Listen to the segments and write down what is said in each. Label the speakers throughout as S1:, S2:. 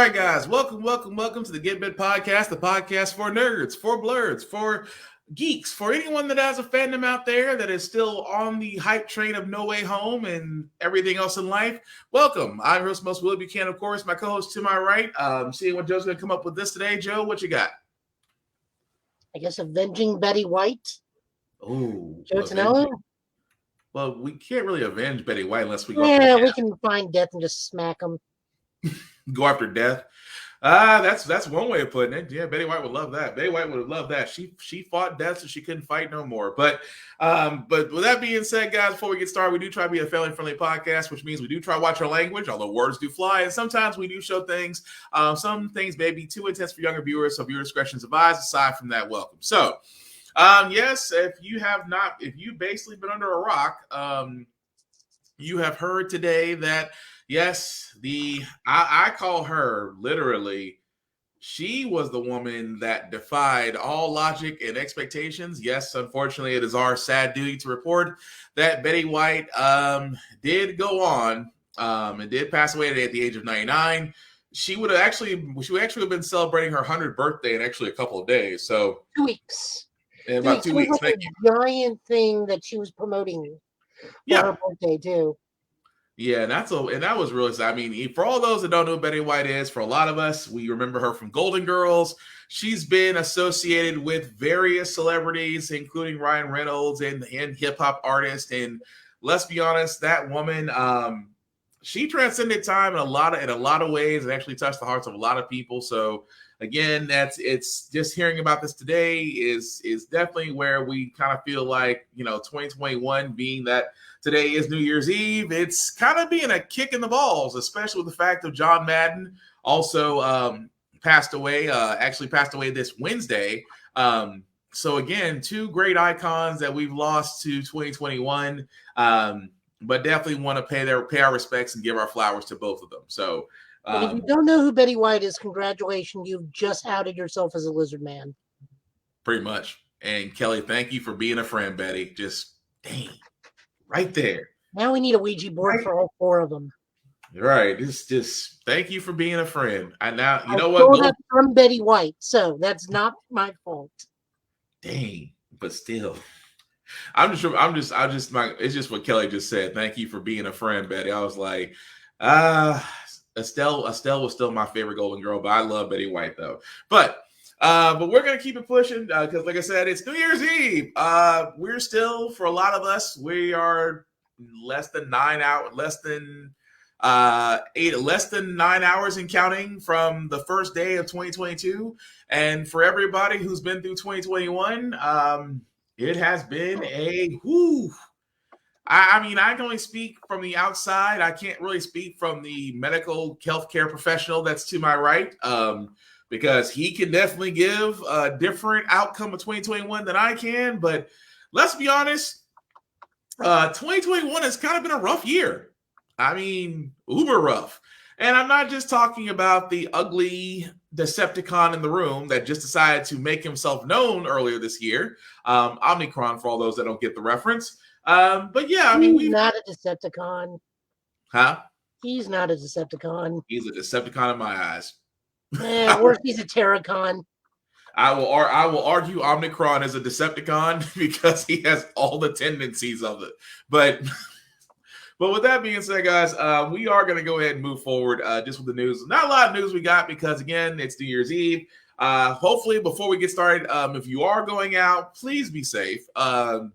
S1: right, guys. Welcome to the Git Bit Podcast, the podcast for nerds, for blurs, for geeks, for anyone that has a fandom out there that is still on the hype train of No Way Home and everything else in life. Welcome. I'm your host, Willie Buchanan, of course. My co-host to my right. Seeing what Joe's going to come up with this today. Joe, what you got?
S2: I guess Avenging Betty White.
S1: Oh,
S2: Joe Tonello?
S1: Well, we can't really avenge Betty White unless we go.
S2: Yeah, we can find death and just smack them.
S1: Go after death. That's one way of putting it. Yeah, Betty White would love that. Betty White would have loved that. She fought death so she couldn't fight no more. But with that being said, guys, before we get started, we do try to be a family-friendly podcast, which means we do try to watch our language, although words do fly, and sometimes we do show things. Some things may be too intense for younger viewers, so viewer discretion is advised. Aside from that, welcome. So, yes, if you've basically been under a rock, you have heard today that yes, I call her literally, she was the woman that defied all logic and expectations. Yes, unfortunately, it is our sad duty to report that Betty White did go on and did pass away today at the age of 99. She would actually have been celebrating her 100th birthday in actually a couple of days. So
S2: 2 weeks.
S1: In about 2 weeks.
S2: Like a giant thing that she was promoting for her birthday too.
S1: Yeah, and that was really, I mean, for all those that don't know who Betty White is, for a lot of us, we remember her from Golden Girls. She's been associated with various celebrities, including Ryan Reynolds and hip hop artists. And let's be honest, that woman, she transcended time in a lot of ways and actually touched the hearts of a lot of people. So again, it's just hearing about this today is definitely where we kind of feel like, 2021 being that today is New Year's Eve, it's kind of being a kick in the balls, especially with the fact of John Madden also passed away this Wednesday. So again, two great icons that we've lost to 2021, but definitely want to pay our respects and give our flowers to both of them. So
S2: if you don't know who Betty White is, congratulations, you've just outed yourself as a lizard man. Pretty much.
S1: And Kelly, thank you for being a friend, Betty. Just dang. Right there.
S2: Now we need a Ouija board for all four of them.
S1: Right. Just thank you for being a friend. And now you know
S2: what? That's from Betty White, so that's not my fault.
S1: Dang, but still, it's just what Kelly just said. Thank you for being a friend, Betty. I was like, Estelle was still my favorite Golden Girl, but I love Betty White though. But we're going to keep it pushing because, like I said, it's New Year's Eve. We're still, for a lot of us, we are less than 9 hours and counting from the first day of 2022. And for everybody who's been through 2021, it has been a whoo. I mean, I can only speak from the outside. I can't really speak from the medical healthcare professional that's to my right. Because he can definitely give a different outcome of 2021 than I can. But let's be honest, 2021 has kind of been a rough year. I mean, uber rough. And I'm not just talking about the ugly Decepticon in the room that just decided to make himself known earlier this year. Omnicron, for all those that don't get the reference. But yeah, I mean,
S2: he's not a Decepticon.
S1: Huh?
S2: He's not a Decepticon.
S1: He's a Decepticon in my eyes.
S2: Or he's a Terracon.
S1: I will argue Omnicron is a Decepticon because he has all the tendencies of it. But with that being said, guys, we are going to go ahead and move forward just with the news. Not a lot of news we got because, again, it's New Year's Eve. Hopefully, before we get started, if you are going out, please be safe.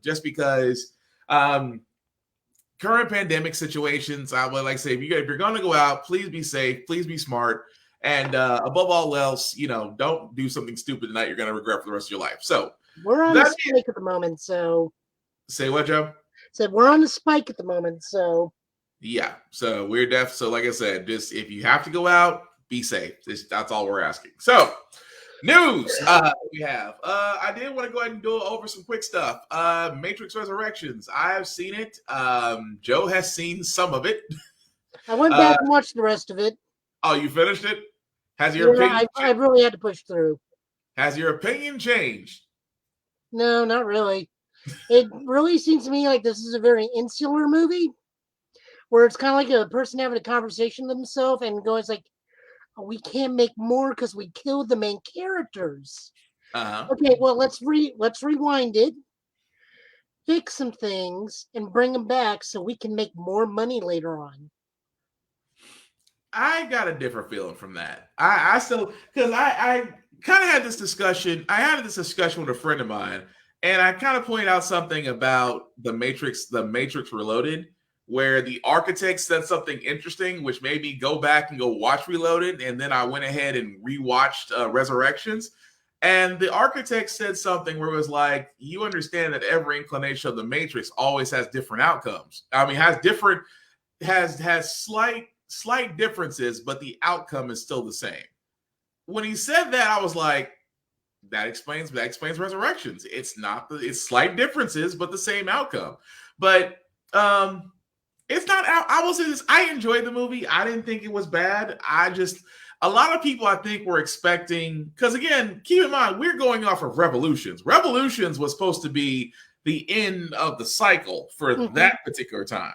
S1: Just because current pandemic situations, I would like to say, if you're going to go out, please be safe. Please be smart. And above all else, don't do something stupid tonight you're going to regret for the rest of your life. So
S2: we're on a spike at the moment. So
S1: say what, Joe?
S2: Said we're on a spike at the moment. So
S1: yeah. So we're so like I said, just if you have to go out, be safe. That's all we're asking. So news we have. I did want to go ahead and go over some quick stuff. Matrix Resurrections. I have seen it. Joe has seen some of it.
S2: I went back and watched the rest of it.
S1: Oh, you finished it? Has your opinion?
S2: I really had to push through.
S1: Has your opinion changed?
S2: No, not really. It really seems to me like this is a very insular movie, where it's kind of like a person having a conversation with themselves and going, it's like, we can't make more because we killed the main characters.
S1: Uh-huh.
S2: Okay, well let's rewind it, fix some things, and bring them back so we can make more money later on.
S1: I got a different feeling from that. I still, because I kind of had this discussion. I had this discussion with a friend of mine, and I kind of pointed out something about the Matrix Reloaded, where the architect said something interesting, which made me go back and go watch Reloaded, and then I went ahead and rewatched Resurrections. And the architect said something where it was like, you understand that every inclination of the Matrix always has different outcomes. I mean, has slight differences, but the outcome is still the same. When he said that, I was like, that explains Resurrections. It's slight differences, but the same outcome. But it's not. I will say this: I enjoyed the movie. I didn't think it was bad. A lot of people, I think, were expecting, because again, keep in mind, we're going off of Revolutions. Revolutions was supposed to be the end of the cycle for that particular time.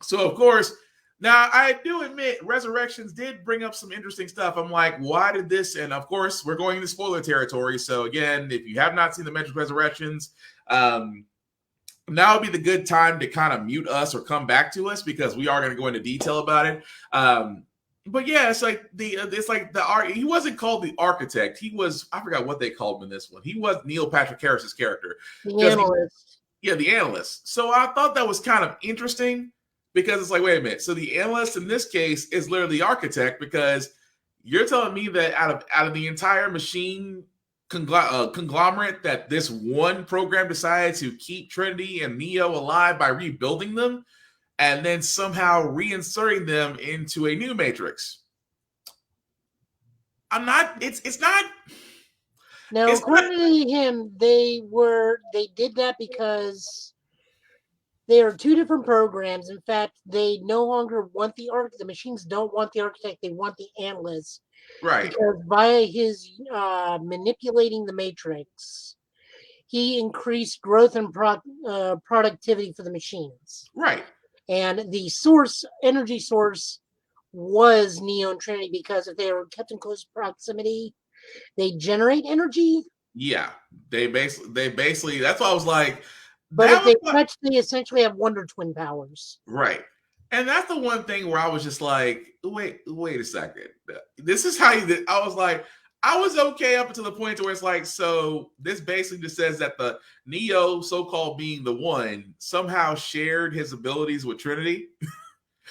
S1: So, of course, now I do admit Resurrections did bring up some interesting stuff. I'm like, why did this? And of course, we're going into spoiler territory. So again, if you have not seen the Matrix Resurrections, now would be the good time to kind of mute us or come back to us, because we are going to go into detail about it. But yeah, it's like he wasn't called the architect. He was, I forgot what they called him in this one. He was Neil Patrick Harris's character.
S2: The analyst.
S1: The analyst. So I thought that was kind of interesting, because it's like, wait a minute. So the analyst in this case is literally the architect, because you're telling me that out of the entire machine conglomerate, that this one program decided to keep Trinity and Neo alive by rebuilding them, and then somehow reinserting them into a new Matrix. It's not.
S2: Now, according to him, they did that because they are two different programs. In fact, they no longer want the machines don't want the architect, they want the analyst.
S1: Right.
S2: Because via his manipulating the Matrix, he increased growth and productivity for the machines.
S1: Right.
S2: And the energy source was Neo and Trinity, because if they were kept in close proximity, they generate energy.
S1: Yeah, they basically. That's why I was like.
S2: But if they touch, they essentially have Wonder Twin powers.
S1: Right. And that's the one thing where I was just like, wait a second. This is how you did. I was like, I was okay up until the point where it's like, so this basically just says that the Neo, so-called being the one, somehow shared his abilities with Trinity.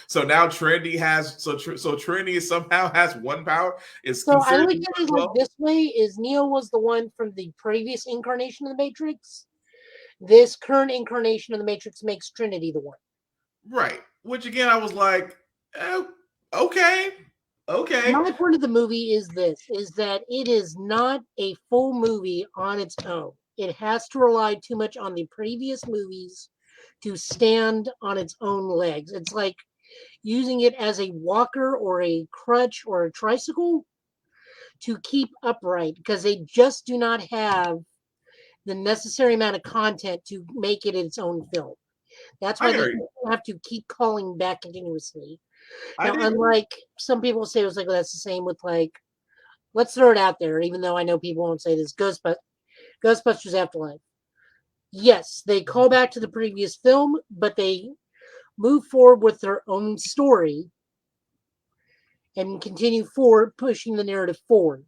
S1: So now Trinity Trinity somehow has one power.
S2: So I look at it like this way: is Neo was the one from the previous incarnation of the Matrix. This current incarnation of the Matrix makes Trinity the one.
S1: Right. Which again, I was like, okay.
S2: My point of the movie is that it is not a full movie on its own. It has to rely too much on the previous movies to stand on its own legs. It's like using it as a walker or a crutch or a tricycle to keep upright, because they just do not have the necessary amount of content to make it its own film. That's why they have to keep calling back continuously. Now, unlike some people say, it was like, well, that's the same with, like, let's throw it out there, even though I know people won't say this, Ghostbusters Afterlife. Yes, they call back to the previous film, but they move forward with their own story and continue forward, pushing the narrative forward.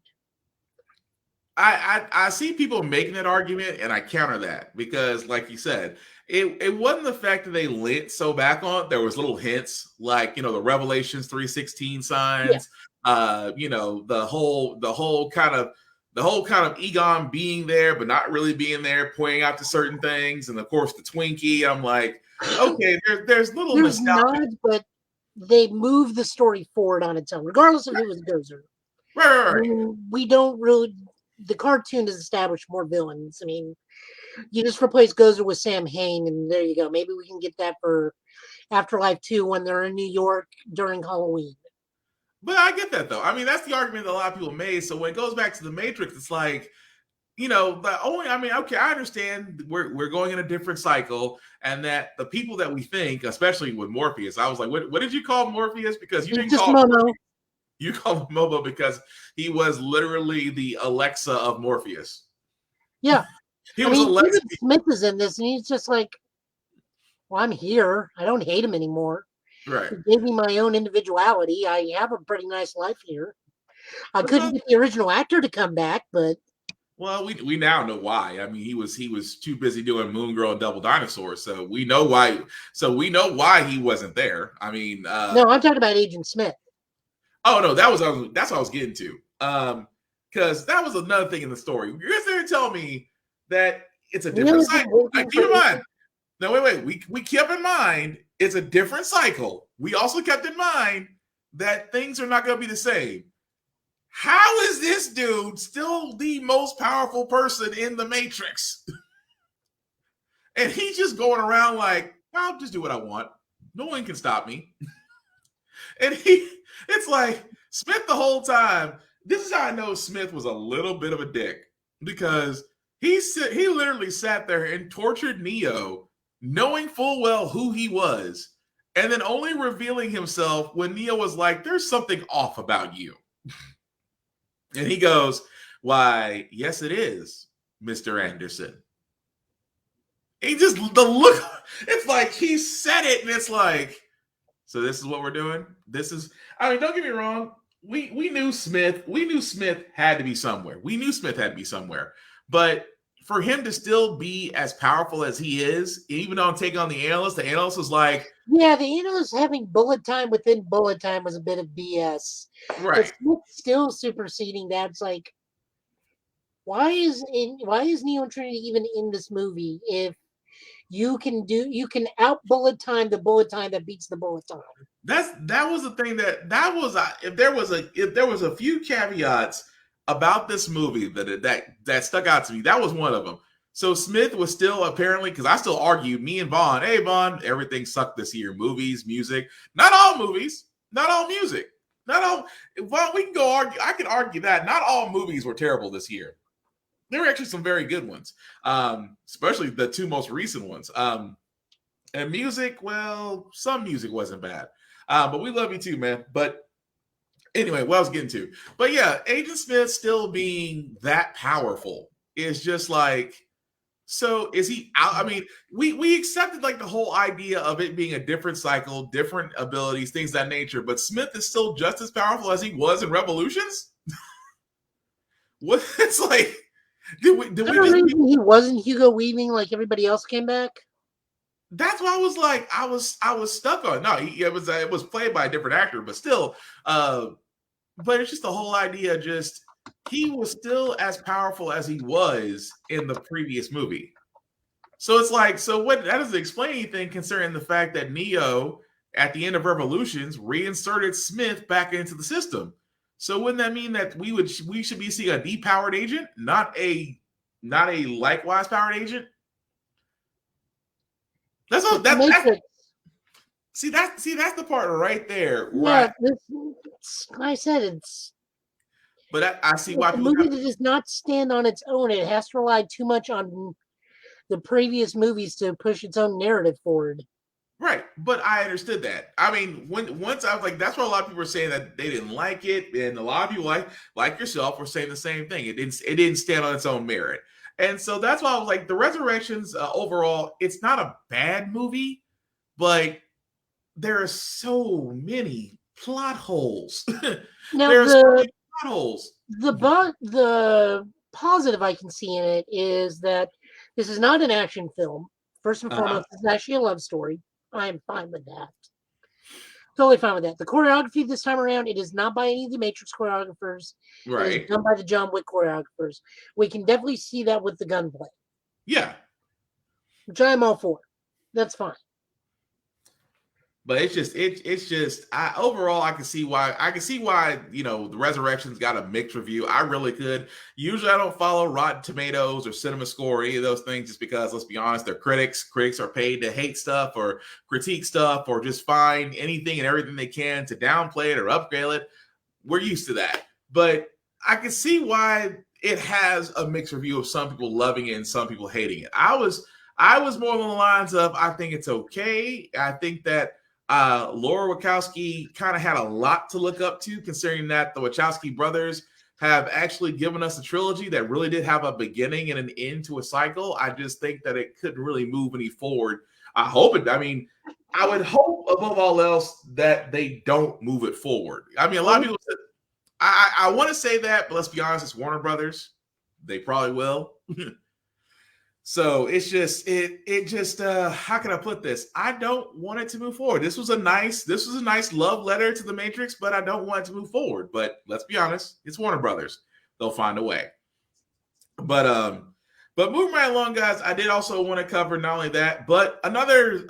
S1: I see people making that argument, and I counter that, because, like you said, it wasn't the fact that they lit so back on. There was little hints, like, the Revelations 3:16 signs, the whole kind of Egon being there but not really being there, pointing out to certain things, and of course the Twinkie. I'm like, okay, there's
S2: nods, but they move the story forward on its own, regardless of who was Gozer.
S1: Right.
S2: I mean, we don't really. The cartoon has established more villains. I mean, you just replace Gozer with Sam Hain, and there you go. Maybe we can get that for Afterlife 2 when they're in New York during Halloween.
S1: But I get that, though. I mean, that's the argument that a lot of people made. So when it goes back to the Matrix, it's like, okay, I understand we're going in a different cycle, and that the people that we think, especially with Morpheus, I was like, what did you call Morpheus? Because you didn't call
S2: Mono.
S1: You call him Mobo because he was literally the Alexa of Morpheus.
S2: Yeah.
S1: He was Alexa.
S2: Kevin Smith is in this, and he's just like, well, I'm here. I don't hate him anymore.
S1: Right.
S2: He gave me my own individuality. I have a pretty nice life here. I couldn't get the original actor to come back, but
S1: well, we now know why. I mean, he was too busy doing Moon Girl and Double Dinosaur, so we know why. So we know why he wasn't there. I mean,
S2: no, I'm talking about Agent Smith.
S1: Oh no, that's what I was getting to. Because that was another thing in the story. You're there to tell me that it's a different cycle. Keep in mind. No, wait. We kept in mind it's a different cycle. We also kept in mind that things are not going to be the same. How is this dude still the most powerful person in the Matrix? And he's just going around like, I'll just do what I want. No one can stop me. And it's like Smith the whole time. This is how I know Smith was a little bit of a dick, because he literally sat there and tortured Neo, knowing full well who he was, and then only revealing himself when Neo was like, there's something off about you. And he goes, why, yes, it is, Mr. Anderson. He just, the look, it's like he said it, and it's like, so this is what we're doing? This is, I mean, don't get me wrong. We knew Smith. We knew Smith had to be somewhere. We knew Smith had to be somewhere. But for him to still be as powerful as he is, even on taking on the analyst was like,
S2: yeah, the analyst having bullet time within bullet time was a bit of BS.
S1: right.
S2: But Smith still superseding that. It's like, why is Neo and Trinity even in this movie if you can out bullet time the bullet time that beats the bullet time?
S1: That was the thing that was if there was a few caveats about this movie that stuck out to me, that was one of them. So Smith was still apparently, because I still argue, me and Vaughn, hey Vaughn, everything sucked this year. Movies, music, not all movies, not all music, not all. Well, we can go argue. I can argue that not all movies were terrible this year. There were actually some very good ones, especially the two most recent ones. And music, well, some music wasn't bad. But we love you too, man. But anyway, what I was getting to. But yeah, Agent Smith still being that powerful is just like, so is he out? I mean, we accepted like the whole idea of it being a different cycle, different abilities, things of that nature. But Smith is still just as powerful as he was in Revolutions? What? It's like,
S2: he wasn't Hugo Weaving like everybody else came back?
S1: That's why I was like, I was stuck on. No, it was played by a different actor, but still, but it's just the whole idea. Just he was still as powerful as he was in the previous movie. So it's like, so what? That doesn't explain anything concerning the fact that Neo at the end of Revolutions reinserted Smith back into the system. So wouldn't that mean that we should be seeing a depowered agent, not a likewise powered agent? That's all. That's the part right there. Right.
S2: Yeah, I said it's.
S1: But I see why
S2: the movie that does not stand on its own. It has to rely too much on the previous movies to push its own narrative forward.
S1: Right, but I understood that. I mean, once I was like, that's why a lot of people were saying that they didn't like it, and a lot of people like yourself were saying the same thing. It didn't stand on its own merit. And so that's why I was like, the Resurrections overall, it's not a bad movie, but there are so many plot holes.
S2: Now,
S1: there are so many plot holes.
S2: The positive I can see in it is that this is not an action film. First and foremost, it's actually a love story. I am fine with that. Totally fine with that. The choreography this time around, it is not by any of the Matrix choreographers.
S1: Right.
S2: It is done by the John Wick choreographers. We can definitely see that with the gunplay.
S1: Yeah.
S2: Which I am all for. That's fine.
S1: But it's just overall I can see why the Resurrections got a mixed review. I really could. Usually I don't follow Rotten Tomatoes or Cinema Score or any of those things just because, let's be honest, they're critics. Critics are paid to hate stuff or critique stuff or just find anything and everything they can to downplay it or upgrade it. We're used to that. But I can see why it has a mixed review of some people loving it and some people hating it. I was more along the lines of, I think it's okay. I think that Laura Wachowski kind of had a lot to look up to, considering that the Wachowski brothers have actually given us a trilogy that really did have a beginning and an end to a cycle. I just think that it couldn't really move any forward. I would hope above all else that they don't move it forward. I mean, a lot of people said, I want to say that, but let's be honest, it's Warner Brothers. They probably will. So it's just how can I put this? I don't want it to move forward. This was a nice love letter to the Matrix, but I don't want it to move forward. But let's be honest, it's Warner Brothers. They'll find a way. But moving right along, guys, I did also want to cover not only that, but another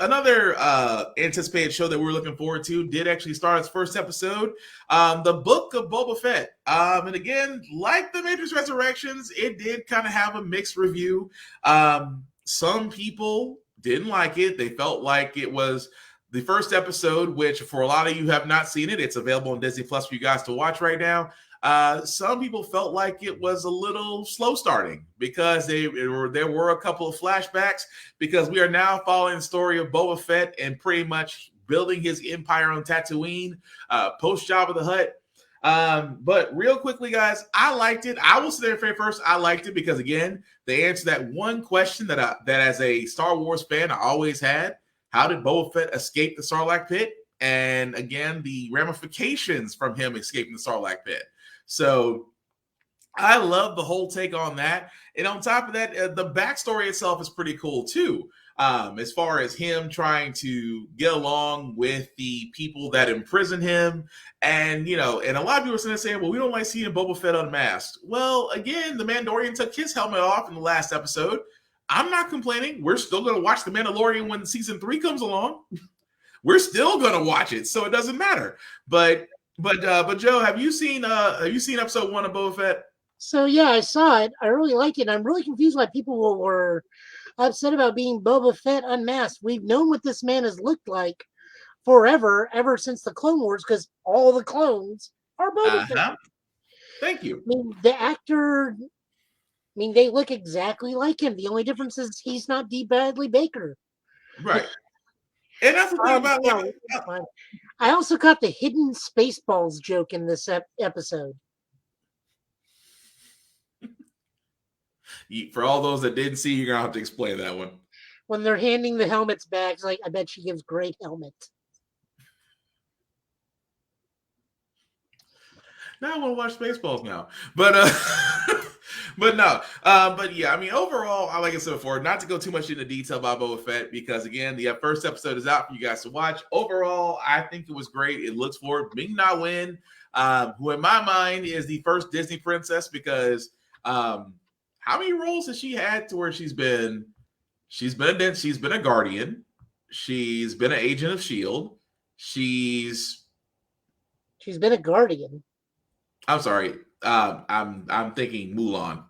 S1: anticipated show that we're looking forward to did actually start its first episode, the Book of Boba Fett. And again, like the Matrix Resurrections, it did kind of have a mixed review. Some people didn't like it. They felt like it was the first episode, which for a lot of you who have not seen it, it's available on Disney Plus for you guys to watch right now. Some people felt like it was a little slow starting because there were a couple of flashbacks, because we are now following the story of Boba Fett and pretty much building his empire on Tatooine, post Jabba the Hutt. But real quickly, guys, I liked it. I will say first, I liked it because, again, they answered that one question that as a Star Wars fan I always had: how did Boba Fett escape the Sarlacc pit? And again, the ramifications from him escaping the Sarlacc pit. So I love the whole take on that. And on top of that, the backstory itself is pretty cool too. As far as him trying to get along with the people that imprison him. And, and a lot of people are sitting there saying, well, we don't like seeing Boba Fett unmasked. Well, again, the Mandalorian took his helmet off in the last episode. I'm not complaining. We're still going to watch the Mandalorian when season 3 comes along. We're still going to watch it, so it doesn't matter. But Joe, have you seen episode 1 of Boba Fett?
S2: So yeah, I saw it. I really liked it. I'm really confused why people were upset about being Boba Fett unmasked. We've known what this man has looked like forever, ever since the Clone Wars, because all the clones are Boba Fett.
S1: Thank you.
S2: I mean, the actor. I mean, they look exactly like him. The only difference is he's not D. Bradley Baker.
S1: Right. And that's the thing about
S2: it. I also caught the hidden Spaceballs joke in this episode.
S1: For all those that didn't see, you're going to have to explain that one.
S2: When they're handing the helmets back, it's like, I bet she gives great helmets.
S1: Now I want to watch Spaceballs now. But but yeah, I mean, overall, like I said before, not to go too much into detail about Boba Fett, because again, the first episode is out for you guys to watch. Overall, I think it was great. It looks forward. Ming-Na Wen, who in my mind is the first Disney princess, because how many roles has she had to where she's been a Guardian, she's been an agent of S.H.I.E.L.D., she's
S2: been a Guardian.
S1: I'm sorry. I'm thinking Mulan.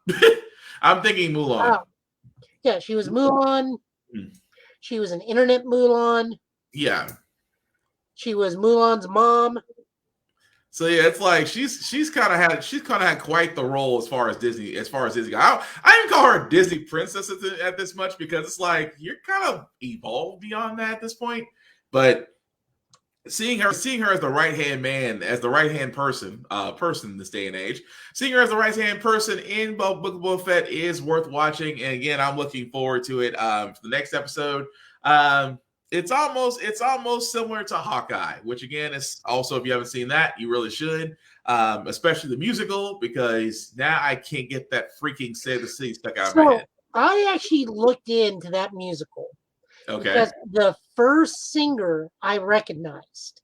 S1: I'm thinking Mulan.
S2: Oh. Yeah, she was Mulan. She was an internet Mulan.
S1: Yeah.
S2: She was Mulan's mom.
S1: So yeah, it's like she's kind of had quite the role as far as Disney. I didn't call her a Disney princess at this much, because it's like you're kind of evolved beyond that at this point. But seeing her as the right-hand man, as the right-hand person in this day and age, seeing her as the right-hand person in Book of Boba Fett is worth watching. And again, I'm looking forward to it for the next episode. It's almost similar to Hawkeye, which again is also, if you haven't seen that, you really should, especially the musical, because now I can't get that freaking Save the City stuck out of my head.
S2: I actually looked into that musical.
S1: Okay.
S2: Because the first singer I recognized.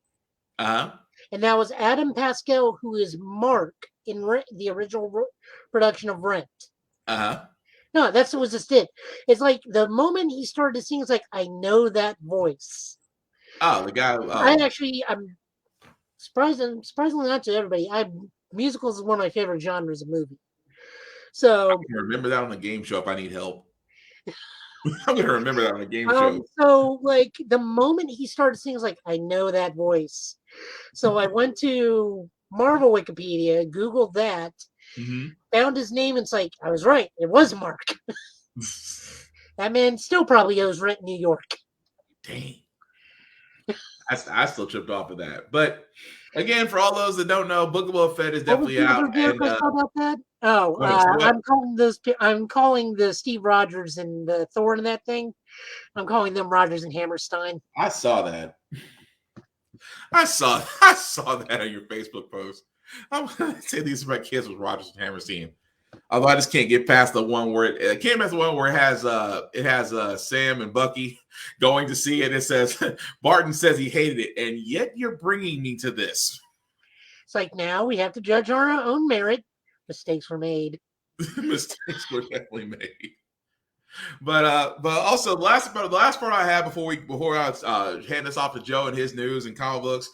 S1: Uh-huh.
S2: And that was Adam Pascal, who is Mark in the original production of Rent.
S1: Uh-huh.
S2: No, that was just it. It's like the moment he started to sing, it's like, I know that voice.
S1: Oh, the guy. Oh.
S2: I'm surprisingly not to everybody. Musicals is one of my favorite genres of movie. So
S1: I can remember that on the game show if I need help. I'm going to remember that on the game show.
S2: So, like, the moment he started singing, I was like, I know that voice. So I went to Marvel Wikipedia, Googled that, found his name, and it's like, I was right. It was Mark. That man still probably owes rent in New York.
S1: Dang. I still tripped off of that. But again, for all those that don't know, Book of Boba Fett is
S2: What was
S1: definitely
S2: the
S1: out.
S2: other joke
S1: And
S2: I saw about that? Oh,
S1: what?
S2: I'm calling the Steve Rogers and the Thor in that thing. I'm calling them Rogers and Hammerstein.
S1: I saw that. I saw that on your Facebook post. I'm gonna say these are my kids with Rogers and Hammerstein. Although I just can't get past the one where it came as the one where it has Sam and Bucky going to see it. It says Barton says he hated it, and yet you're bringing me to this.
S2: It's like now we have to judge our own merit. Mistakes were made.
S1: Mistakes were definitely made. But also the last part I have before I hand this off to Joe and his news and comic books,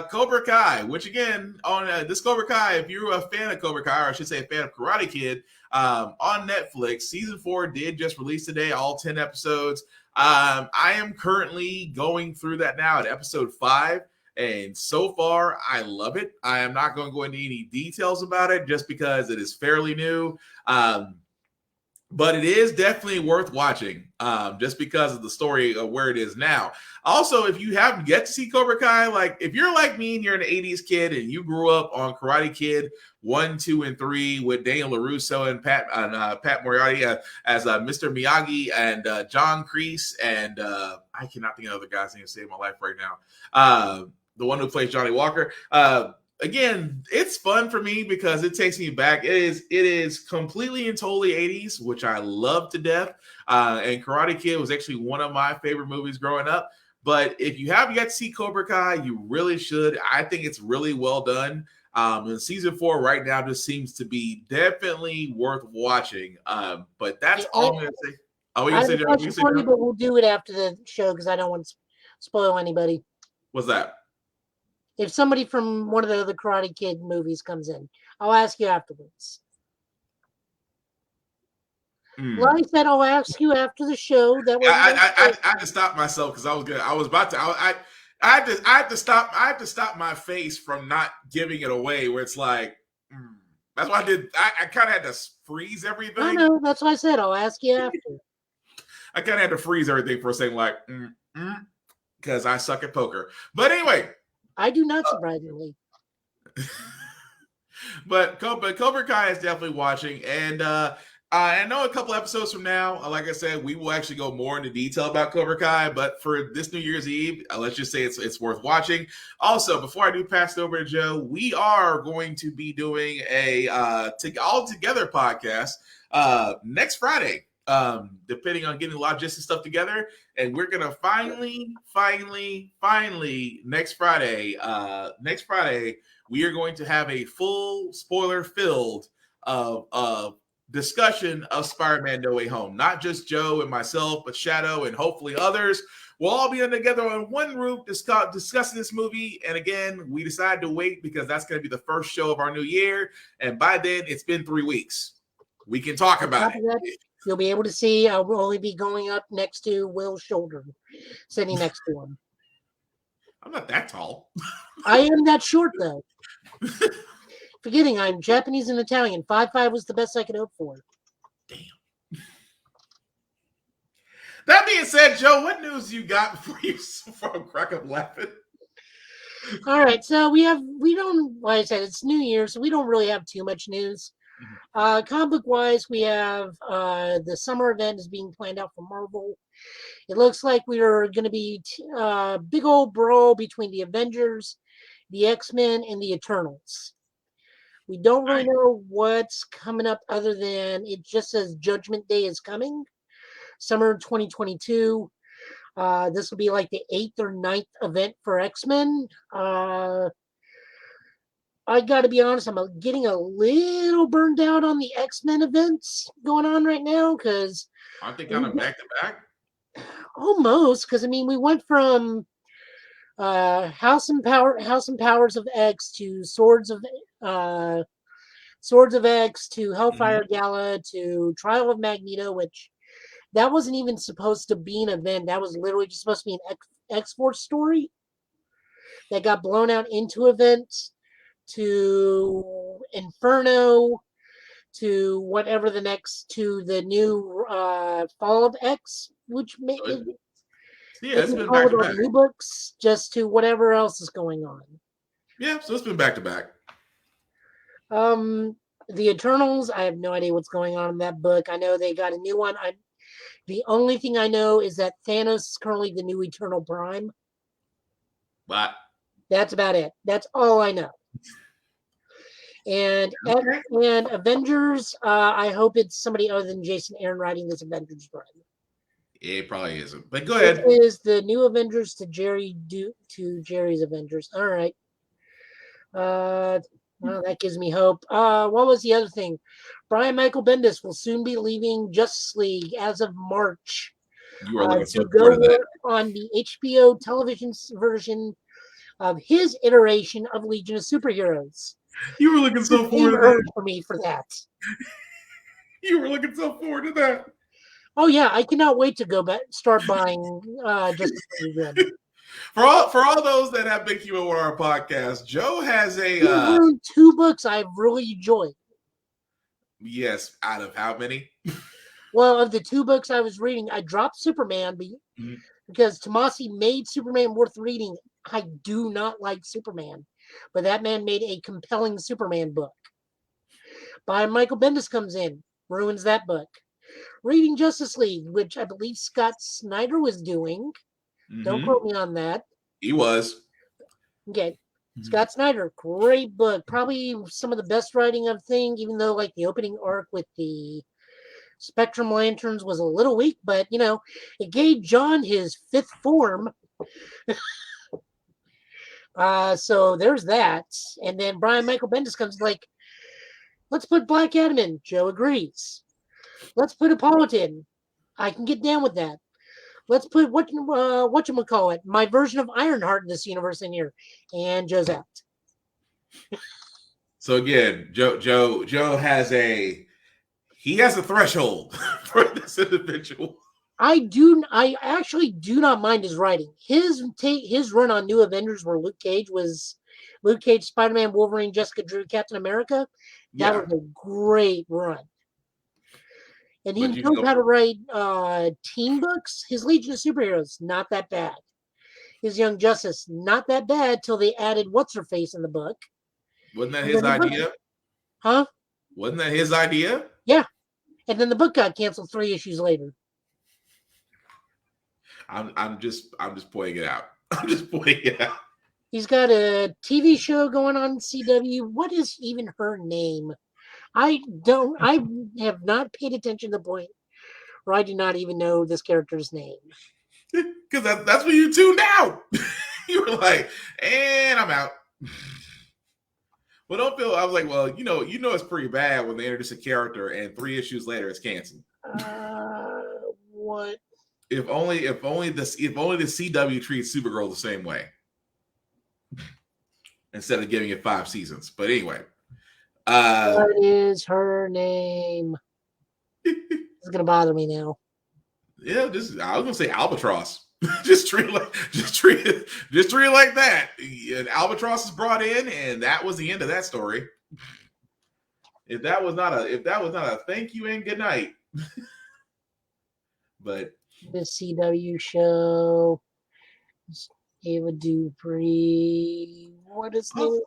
S1: Cobra Kai, which again on this Cobra Kai, if you're a fan of Cobra Kai, or I should say a fan of Karate Kid, on Netflix, season 4 did just release today, all 10 episodes. I am currently going through that now at episode 5. And so far, I love it. I am not going to go into any details about it just because it is fairly new. But it is definitely worth watching just because of the story of where it is now. Also, if you haven't yet to see Cobra Kai, like if you're like me and you're an 80s kid and you grew up on Karate Kid 1, 2, and 3 with Daniel LaRusso and Pat Moriarty as Mr. Miyagi and John Kreese and I cannot think of other guys' names to save my life right now. The one who plays Johnny Walker. Again, it's fun for me because it takes me back. It is completely and totally 80s, which I love to death. And Karate Kid was actually one of my favorite movies growing up. But if you haven't yet to see Cobra Kai, you really should. I think it's really well done. And season 4 right now just seems to be definitely worth watching. But that's all I'm going to say. Oh,
S2: I have a question for you, but we'll do it after the show because I don't want to spoil anybody.
S1: What's that?
S2: If somebody from one of the other Karate Kid movies comes in, I'll ask you afterwards. Like I said, I'll ask you after the show. That way,
S1: I had to stop myself because I was good. I was about to. I had to stop. I had to stop my face from not giving it away. Where it's like, that's why I did. I kind of had to freeze everything.
S2: I know. That's why I said I'll ask you after.
S1: I kind of had to freeze everything for a second, like, because I suck at poker. But anyway.
S2: I do not, surprisingly.
S1: But Cobra Kai is definitely watching. And I know a couple episodes from now, like I said, we will actually go more into detail about Cobra Kai. But for this New Year's Eve, let's just say it's worth watching. Also, before I do pass it over to Joe, we are going to be doing a all together podcast next Friday. Depending on getting logistics stuff together, and we're gonna finally next Friday, we are going to have a full spoiler-filled discussion of Spider-Man No Way Home. Not just Joe and myself, but Shadow and hopefully others. We'll all be together on one roof discussing this movie. And again, we decided to wait because that's going to be the first show of our new year, and by then it's been 3 weeks. We can talk about it.
S2: You'll be able to see I will only be going up next to Will's shoulder, sitting next to him.
S1: I'm not that tall.
S2: I am that short, though. Forgetting I'm Japanese and Italian. 5'5" was the best I could hope for.
S1: Damn. That being said, Joe, what news you got before I crack up laughing?
S2: All right, so we don't, like I said, it's New Year, so we don't really have too much news. Comic book wise, we have the summer event is being planned out for Marvel. It looks like we are going to be big old brawl between the Avengers, the X-Men, and the Eternals. We don't really know what's coming up other than it just says Judgment Day is coming, summer 2022. This will be like the 8th or 9th event for X-Men. I got to be honest, I'm getting a little burned out on the X-Men events going on right now because
S1: aren't they kind of back to back?
S2: Almost, because I mean we went from House and Powers of X to Swords of X to Hellfire Gala to Trial of Magneto, which that wasn't even supposed to be an event. That was literally just supposed to be an X-Force story that got blown out into events. To Inferno, to whatever to the new Fall of X, which
S1: Yeah,
S2: They
S1: it's
S2: can
S1: been back
S2: call
S1: to
S2: it
S1: back.
S2: new books just to whatever else is going on.
S1: Yeah, so it's been back to back.
S2: The Eternals, I have no idea what's going on in that book. I know they got a new one. The only thing I know is that Thanos is currently the new Eternal Prime.
S1: But
S2: That's about it. That's all I know. And
S1: okay.
S2: and Avengers, I hope it's somebody other than Jason Aaron writing this Avengers run.
S1: It probably isn't. But go
S2: This
S1: ahead.
S2: is the new Avengers to Jerry's Avengers. All right. Well, that gives me hope. What was the other thing? Brian Michael Bendis will soon be leaving Justice League as of March
S1: You are looking so
S2: to go
S1: forward to that.
S2: work on the HBO television version of his iteration of Legion of Superheroes.
S1: You were looking so forward to
S2: Earned
S1: that.
S2: for me for that.
S1: You were looking so forward to that.
S2: Oh yeah, I cannot wait to go back, start buying Justice League again.
S1: For all those that have been keeping with our podcast, Joe has
S2: You've ruined 2 books I've really enjoyed.
S1: Yes, out of how many?
S2: Well, of the 2 books I was reading, I dropped Superman because Tomasi made Superman worth reading. I do not like Superman, but that man made a compelling Superman book. By Michael Bendis comes in, ruins that book. Reading Justice League, which I believe Scott Snyder was doing. Don't quote me on that.
S1: He was.
S2: Okay. Scott Snyder, great book. Probably some of the best writing I've seen, even though like the opening arc with the Spectrum Lanterns was a little weak, but you know, it gave John his 5th form. So there's that. And then Brian Michael Bendis comes like, let's put Black Adam in. Joe agrees. Let's put Hippolyta in. I can get down with that. Let's put whatchamacallit, my version of Ironheart in this universe in here. And Joe's out.
S1: So again, Joe has a threshold for this individual.
S2: I actually do not mind his writing. His run on New Avengers where Luke Cage, Spider-Man, Wolverine, Jessica Drew, Captain America. That was a great run. And he knows how to write team books. His Legion of Superheroes, not that bad. His Young Justice, not that bad till they added What's-Her-Face in the book.
S1: Wasn't that his idea?
S2: Huh?
S1: Wasn't that his idea?
S2: Yeah. And then the book got canceled 3 issues later.
S1: I'm just pointing it out. I'm just pointing it out.
S2: He's got a TV show going on CW. What is even her name? I have not paid attention to the point where I do not even know this character's name.
S1: Because that's when you tuned out. You were like, and I'm out. Well, don't feel. I was like, well, you know, it's pretty bad when they introduce a character and 3 issues later it's canceled.
S2: What?
S1: If only the CW treats Supergirl the same way instead of giving it 5 seasons. But anyway,
S2: what is her name? It's gonna bother me now.
S1: Yeah, I was gonna say Albatross. just treat it like that. And Albatross is brought in, and that was the end of that story. If that was not a thank you and good night. But
S2: the CW show, Ava Dupree. What is name?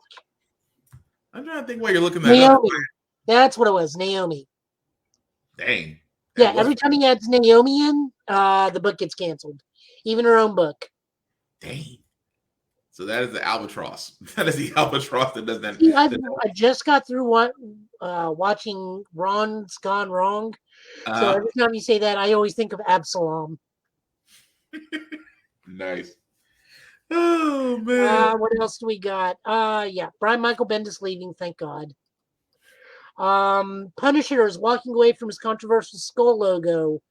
S1: I'm trying to think why you're looking that
S2: Naomi.
S1: up.
S2: That's what it was, Naomi.
S1: Dang.
S2: Yeah, every time he adds Naomi in, the book gets canceled. Even her own book.
S1: Dang. So that is the Albatross. That is the Albatross that does that.
S2: I just got through watching Ron's Gone Wrong. So every time you say that, I always think of Absalom.
S1: Nice. Oh, man.
S2: What else do we got? Yeah, Brian Michael Bendis leaving, thank God. Punisher is walking away from his controversial skull logo.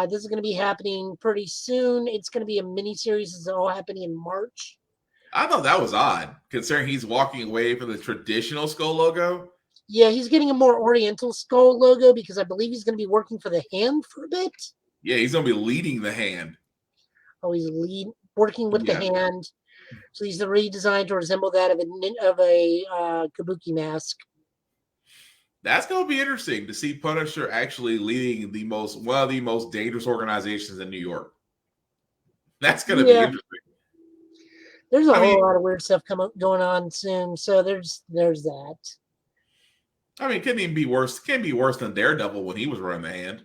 S2: This is going to be happening pretty soon. It's going to be a mini-series. It's all happening in March.
S1: I thought that was odd, considering he's walking away from the traditional skull logo.
S2: Yeah, he's getting a more oriental skull logo because I believe he's going to be working for the Hand for a bit.
S1: Yeah, he's going to be leading the Hand.
S2: Oh, he's working with the Hand. So he's redesigned to resemble that of a kabuki mask.
S1: That's going to be interesting to see Punisher actually leading one of the most dangerous organizations in New York. That's going to be interesting.
S2: There's a whole lot of weird stuff going on soon, so there's that.
S1: I mean, it couldn't even be worse. It can't be worse than Daredevil when he was running the hand.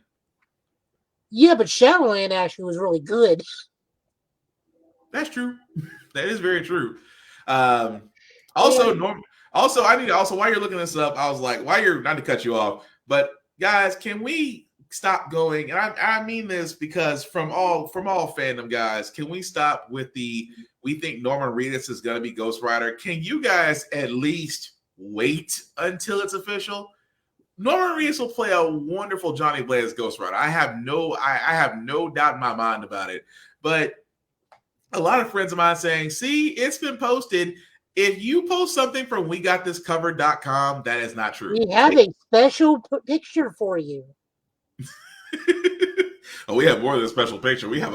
S2: Yeah, but Shadowland actually was really good.
S1: That's true. That is very true. Also, while you're looking this up, I was like, not to cut you off, but guys, can we stop going? And I mean this because from all fandom guys, can we stop with we think Norman Reedus is going to be Ghost Rider? Can you guys at least wait until it's official? Norman Reedus will play a wonderful Johnny Blaze as Ghost Rider. I have no doubt in my mind about it. But a lot of friends of mine saying, see, it's been posted. If you post something from WeGotThisCovered.com, that is not true.
S2: We have a special picture for you.
S1: Oh, we have more than a special picture. We have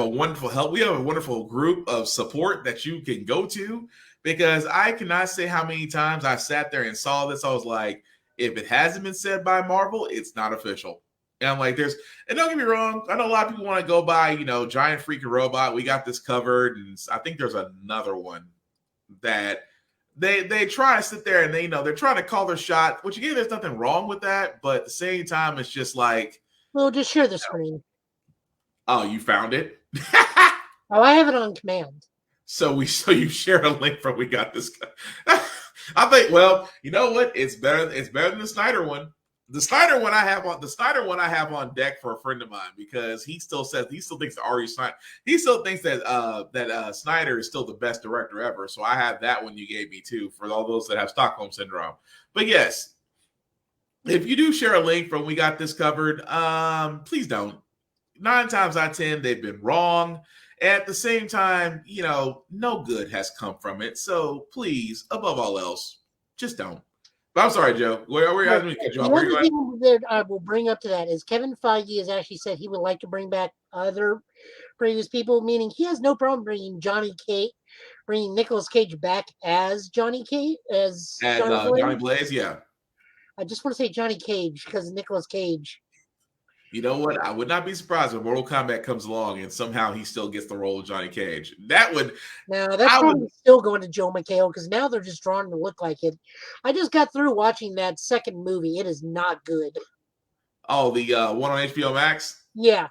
S1: a wonderful help. We have a wonderful group of support that you can go to, because I cannot say how many times I sat there and saw this. I was like, if it hasn't been said by Marvel, it's not official. And I'm like, and don't get me wrong, I know a lot of people want to go by, Giant Freaking Robot. We got this covered, and I think there's another one that they try to sit there and they're trying to call their shot, which again, there's nothing wrong with that, but at the same time, it's just like,
S2: well, just share the screen.
S1: Oh, you found it?
S2: Oh, I have it on command.
S1: So you shared a link from We Got This. I think, well, you know what? It's better than the Snyder one. The Snyder one I have on deck for a friend of mine, because he still thinks that Ari Snyder, he still thinks that Snyder is still the best director ever. So I have that one you gave me too, for all those that have Stockholm syndrome. But yes, if you do share a link from We Got This Covered, please don't. 9 times out of 10, they've been wrong. At the same time, no good has come from it. So please, above all else, just don't. But I'm sorry, Joe. Where are you
S2: the other thing that I will bring up to that is Kevin Feige has actually said he would like to bring back other previous people, meaning he has no problem bringing Nicolas Cage back as Johnny
S1: Blaze. Yeah.
S2: I just want to say Johnny Cage because Nicolas Cage.
S1: You know what? I would not be surprised when Mortal Kombat comes along and somehow he still gets the role of Johnny Cage.
S2: Probably still going to Joe McHale, because now they're just drawing to look like it. I just got through watching that second movie. It is not good.
S1: Oh, the one on HBO Max?
S2: Yeah.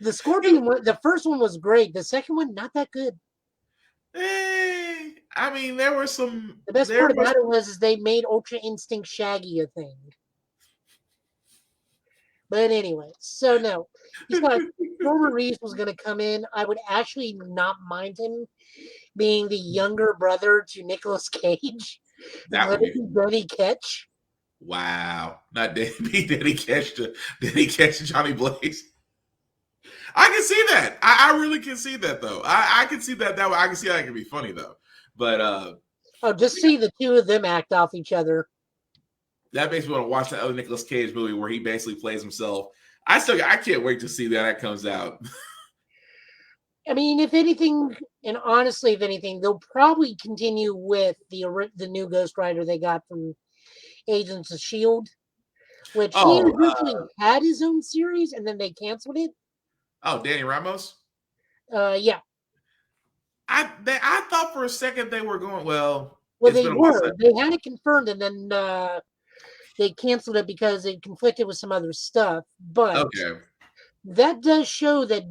S2: The Scorpion one, the first one was great. The second one, not that good.
S1: I mean, there were some.
S2: The best part about it was they made Ultra Instinct Shaggy a thing. But anyway, so no. He's got Norman Reedus was going to come in. I would actually not mind him being the younger brother to Nicolas Cage.
S1: That would be
S2: Danny Ketch.
S1: Wow. Not Danny Ketch to Johnny Blaze. I can see that. I really can see that, though. I can see that way. I can see how it can be funny, though. But
S2: just see the two of them act off each other.
S1: That makes me want to watch the other Nicolas Cage movie where he basically plays himself. I can't wait to see that comes out.
S2: I mean, if anything, and honestly, if anything, they'll probably continue with the new Ghost Rider they got from Agents of S.H.I.E.L.D., which he originally had his own series, and then they canceled it.
S1: Oh, Danny Ramos?
S2: Yeah.
S1: I thought for a second they were going, well,
S2: they were. They had it confirmed, and then they canceled it because it conflicted with some other stuff. But that does show that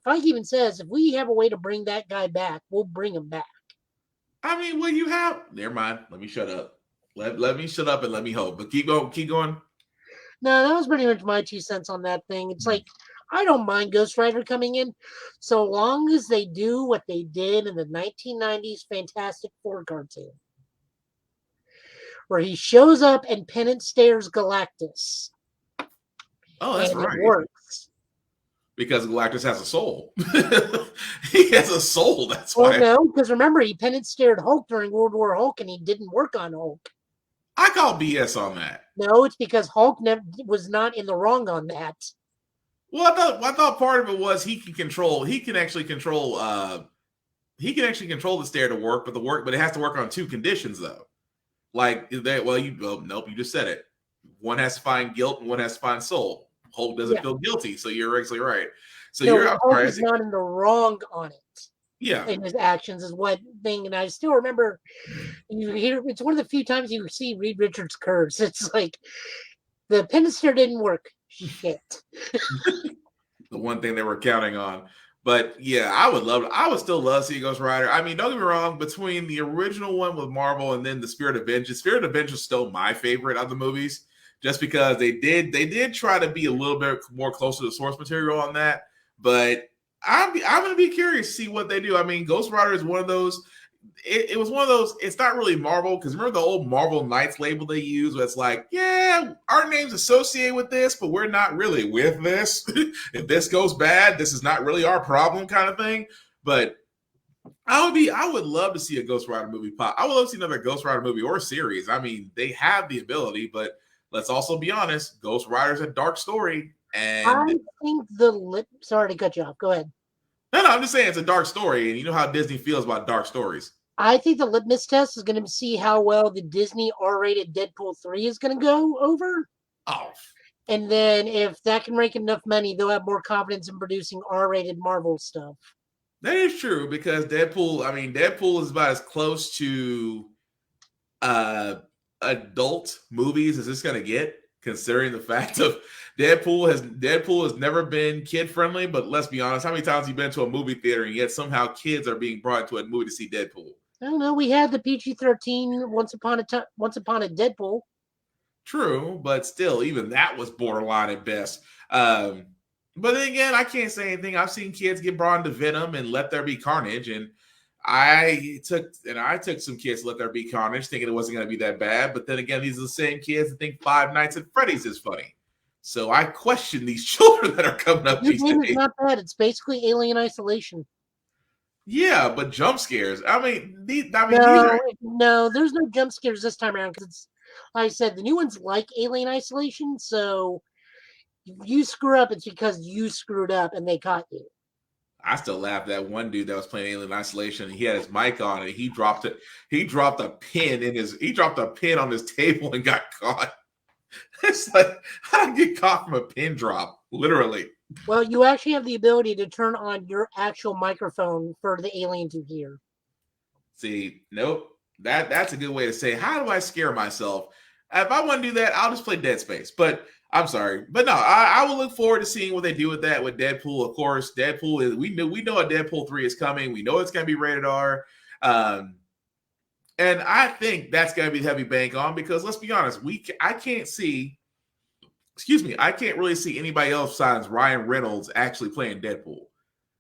S2: Feige even says, if we have a way to bring that guy back, we'll bring him back.
S1: I mean, well, you have. Never mind. Let me shut up. Let me shut up and let me hope. But keep going.
S2: No, that was pretty much my 2 cents on that thing. It's like, I don't mind Ghost Rider coming in, so long as they do what they did in the 1990s Fantastic Four cartoon, where he shows up and Penance stares Galactus.
S1: Oh, that's right.
S2: It works.
S1: Because Galactus has a soul. He has a soul, that's why.
S2: Well, no, because remember, he Penance stared Hulk during World War Hulk, and he didn't work on Hulk.
S1: I call BS on that.
S2: No, it's because Hulk was not in the wrong on that.
S1: Well, I thought part of it was he can actually control the stare to work, but it has to work on 2 conditions though. Like that, nope, you just said it. One has to find guilt and one has to find soul. Hulk doesn't feel guilty, so you're actually right. So
S2: No,
S1: I'm
S2: Hulk
S1: sorry.
S2: is not in the wrong on it.
S1: Yeah.
S2: In his actions is what thing, and I still remember you hear it's one of the few times you see Reed Richards curves. It's like the Penister didn't work. Shit.
S1: The one thing they were counting on. But yeah, I would still love to see Ghost Rider. I mean, don't get me wrong, between the original one with Marvel and then the Spirit of Vengeance is still my favorite of the movies, just because they did try to be a little bit more close to the source material on that. But I'm gonna be curious to see what they do. I mean, Ghost Rider is one of those. It was one of those. It's not really Marvel, because remember the old Marvel Knights label they use, where it's like, yeah, our name's associated with this, but we're not really with this. If this goes bad, this is not really our problem, kind of thing. But I would love to see a Ghost Rider movie pop. I would love to see another Ghost Rider movie or series. I mean, they have the ability, but let's also be honest, Ghost Rider's a dark story, and
S2: I think sorry to cut you off. Go ahead.
S1: no, I'm just saying it's a dark story, and you know how Disney feels about dark stories.
S2: I think the litmus test is going to see how well the Disney R-rated Deadpool 3 is going to go over.
S1: Oh,
S2: And then if that can make enough money, they'll have more confidence in producing R-rated Marvel stuff.
S1: that is true, because Deadpool is about as close to adult movies as it's going to get, considering the fact of Deadpool has never been kid friendly. But let's be honest, how many times have you been to a movie theater and yet somehow kids are being brought to a movie to see Deadpool?
S2: I don't know. We had the PG-13 Once Upon a Deadpool.
S1: True, but still, even that was borderline at best. But then again, I can't say anything. I've seen kids get brought into Venom and Let There Be Carnage, and I took some kids to Let There Be Carnage, thinking it wasn't going to be that bad. But then again, these are the same kids that think Five Nights at Freddy's is funny. So I question these children that are coming up these
S2: Your game
S1: days.
S2: is not bad. It's basically Alien Isolation.
S1: Yeah, but jump scares.
S2: No, there's no jump scares this time around because it's, like I said, the new one's like Alien Isolation. So if you screw up, it's because you screwed up and they caught you.
S1: I still laugh at one dude that was playing Alien Isolation. And he had his mic on, and he dropped it. He dropped a pin on his table and got caught. It's like, how did I get caught from a pin drop? Literally.
S2: Well, you actually have the ability to turn on your actual microphone for the alien to hear.
S1: See, nope. That's a good way to say, how do I scare myself? If I want to do that, I'll just play Dead Space. But I'm sorry. But no, I will look forward to seeing what they do with that with Deadpool. Of course, Deadpool is we know a Deadpool 3 is coming. We know it's gonna be rated R. And I think that's gonna be the heavy bank on, because let's be honest, I can't really see anybody else besides Ryan Reynolds actually playing Deadpool.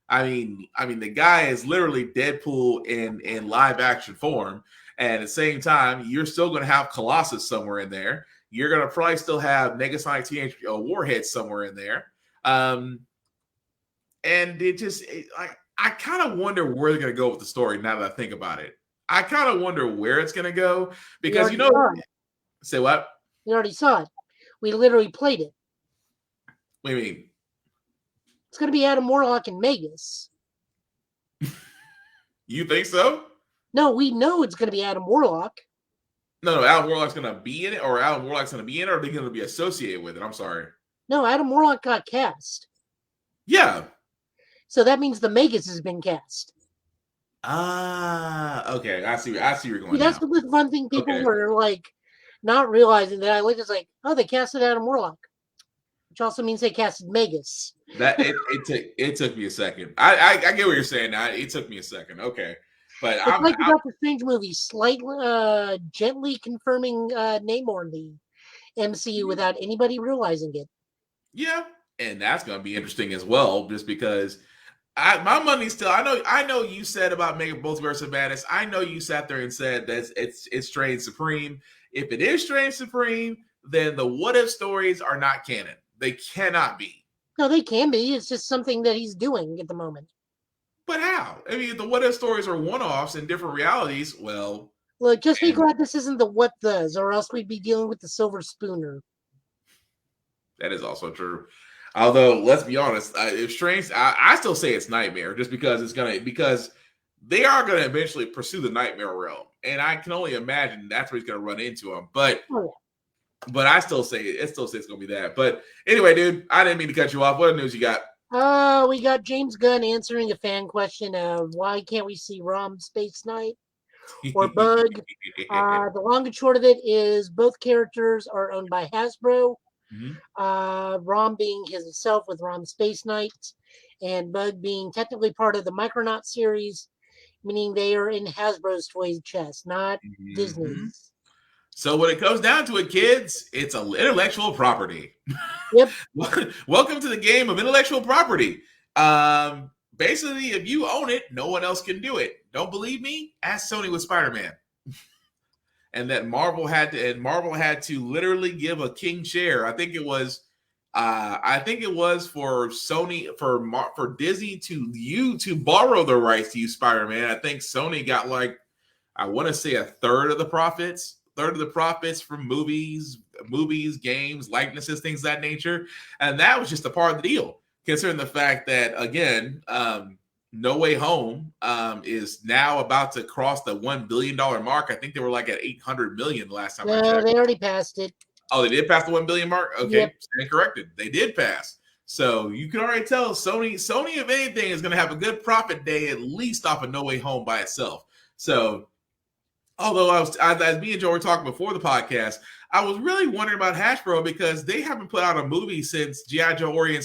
S1: I mean, the guy is literally Deadpool in live action form. And at the same time, you're still going to have Colossus somewhere in there. You're going to probably still have Negasonic Teenage Warhead somewhere in there. And I kind of wonder where they're going to go with the story now that I think about it. I kind of wonder where it's going to go, because say what?
S2: We already saw it. We literally played it.
S1: What do you mean?
S2: It's going to be Adam Warlock and Magus.
S1: You think so?
S2: No, we know it's going to be Adam Warlock.
S1: No, Adam Warlock's going to be in it, or Adam Warlock's going to be in it, or are they going to be associated with it? I'm sorry.
S2: No, Adam Warlock got cast.
S1: Yeah.
S2: So that means the Magus has been cast.
S1: Okay. I see where you're going.
S2: That's the fun thing. People were like not realizing that. I looked, it's like, oh, they casted Adam Warlock, which also means they casted Magus.
S1: That it took me a second. I get what you're saying now. It took me a second. Okay. But
S2: it's like the Doctor Strange movie, slightly gently confirming Namor in the MCU without anybody realizing it.
S1: Yeah, and that's going to be interesting as well, just because my money's still. I know you said about Mega Multiverse of Madness. I know you sat there and said that it's Strange Supreme. If it is Strange Supreme, then the what if stories are not canon. They cannot be.
S2: No, they can be. It's just something that he's doing at the moment.
S1: But how? I mean, the what if stories are one-offs in different realities. Well,
S2: look, just be glad this isn't the what does, or else we'd be dealing with the Silver Spooner.
S1: That is also true. Although, let's be honest, if Strange, I still say it's Nightmare, just because because they are gonna eventually pursue the Nightmare realm, and I can only imagine that's where he's gonna run into him. But I still say it's gonna be that. But anyway, dude, I didn't mean to cut you off. What news you got?
S2: We got James Gunn answering a fan question of why can't we see Rom Space Knight or Bug? The long and short of it is both characters are owned by Hasbro.
S1: Mhm.
S2: Rom being himself with Rom Space Knight, and Bug being technically part of the Micronaut series, meaning they are in Hasbro's toy chest, not
S1: Mhm.
S2: Disney's.
S1: So when it comes down to it, kids, it's an intellectual property.
S2: Yep.
S1: Welcome to the game of intellectual property. Basically, if you own it, no one else can do it. Don't believe me? Ask Sony with Spider-Man. And that Marvel had to literally give a king share. I think it was for Sony for Disney to borrow the rights to use Spider-Man. I think Sony got like, I want to say a third of the profits from movies, games, likenesses, things of that nature. And that was just a part of the deal, considering the fact that, again, No Way Home is now about to cross the $1 billion mark. I think they were like at 800 million last time I
S2: No,
S1: checked.
S2: they already passed it.
S1: Oh, they did pass the 1 billion mark? Okay,
S2: Yep.
S1: stand corrected. They did pass. So you can already tell Sony, if anything, is going to have a good profit day, at least off of No Way Home by itself. So, although as me and Joe were talking before the podcast, I was really wondering about Hasbro because they haven't put out a movie since G.I. Joe Origin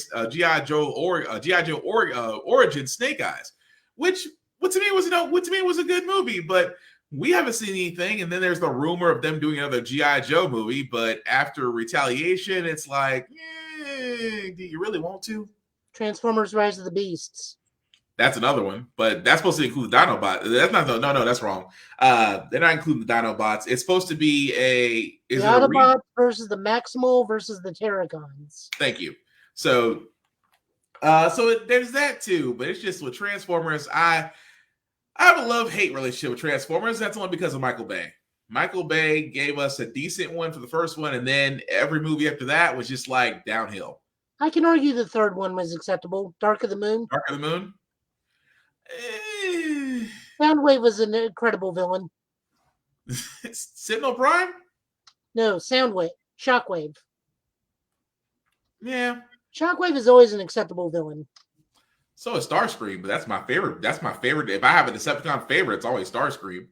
S1: Snake Eyes, which to me was a good movie, but we haven't seen anything. And then there's the rumor of them doing another G.I. Joe movie, but after Retaliation, it's like, do you really want to?
S2: Transformers: Rise of the Beasts.
S1: That's another one, but that's supposed to include the Dinobots. That's not no, that's wrong. They're not including the Dinobots. It's supposed to be
S2: the Autobots versus the Maximal versus the Terragons.
S1: Thank you. So, there's that too. But it's just with Transformers, I have a love-hate relationship with Transformers. That's only because of Michael Bay. Michael Bay gave us a decent one for the first one, and then every movie after that was just like downhill.
S2: I can argue the third one was acceptable. Dark of the Moon.
S1: Dark of the Moon.
S2: Soundwave was an incredible villain.
S1: Sentinel Prime?
S2: No, Soundwave. Shockwave.
S1: Yeah.
S2: Shockwave is always an acceptable villain.
S1: So is Starscream, but that's my favorite. If I have a Decepticon favorite, it's always Starscream.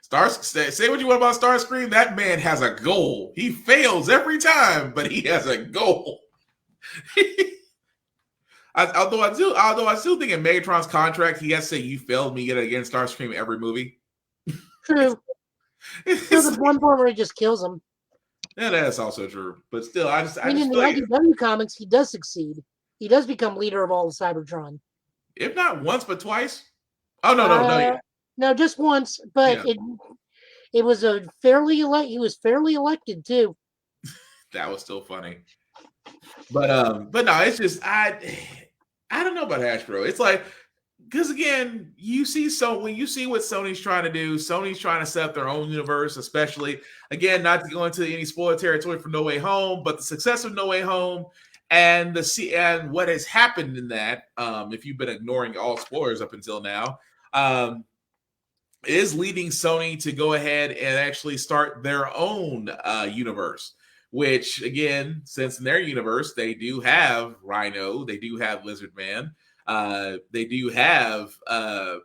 S1: Say what you want about Starscream. That man has a goal. He fails every time, but he has a goal. Although I still think in Megatron's contract, he has to say, "You failed me yet again." Starscream every movie.
S2: True. There's one point where he just kills him.
S1: Yeah, that's also true. But still,
S2: in the IDW comics, he does succeed. He does become leader of all of Cybertron.
S1: If not once, but twice. Oh no.
S2: No, just once. But yeah. It was he was fairly elected too.
S1: That was still funny. But no, it's just I don't know about Hasbro. It's like, because again, when you see what Sony's trying to do, Sony's trying to set up their own universe, especially, again, not to go into any spoiler territory for No Way Home, but the success of No Way Home and what has happened in that, if you've been ignoring all spoilers up until now, is leading Sony to go ahead and actually start their own universe. Which, again, since in their universe, they do have Rhino, they do have Lizard Man, they do have,
S2: they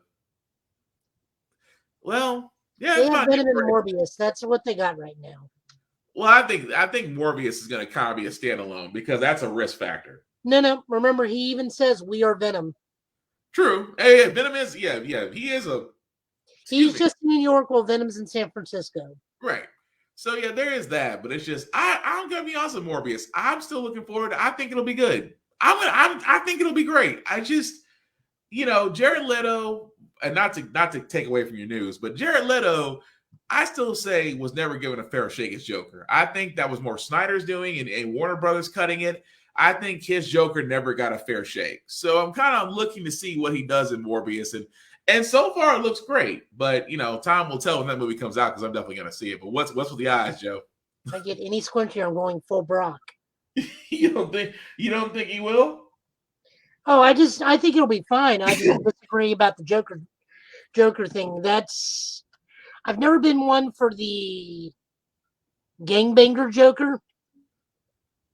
S2: have Venom and Morbius. That's what they got right now.
S1: Well, I think Morbius is going to kind of be a standalone because that's a risk factor.
S2: No. Remember, he even says we are Venom.
S1: True. Hey, Venom is, he is a.
S2: He's just in New York while Venom's in San Francisco.
S1: Right. So yeah, there is that, but it's just I'm gonna be honest with Morbius. I'm still looking forward. I think it'll be good. I think it'll be great. I just, Jared Leto, and not to take away from your news, but Jared Leto, I still say was never given a fair shake as Joker. I think that was more Snyder's doing and Warner Brothers cutting it. I think his Joker never got a fair shake. So I'm kind of looking to see what he does in Morbius, and so far it looks great. But time will tell when that movie comes out because I'm definitely going to see it. But what's with the eyes, Joe?
S2: If I get any squinchier, I'm going full Brock.
S1: You don't think he will?
S2: Oh, I think it'll be fine. I just disagree about the Joker thing. I've never been one for the gangbanger Joker.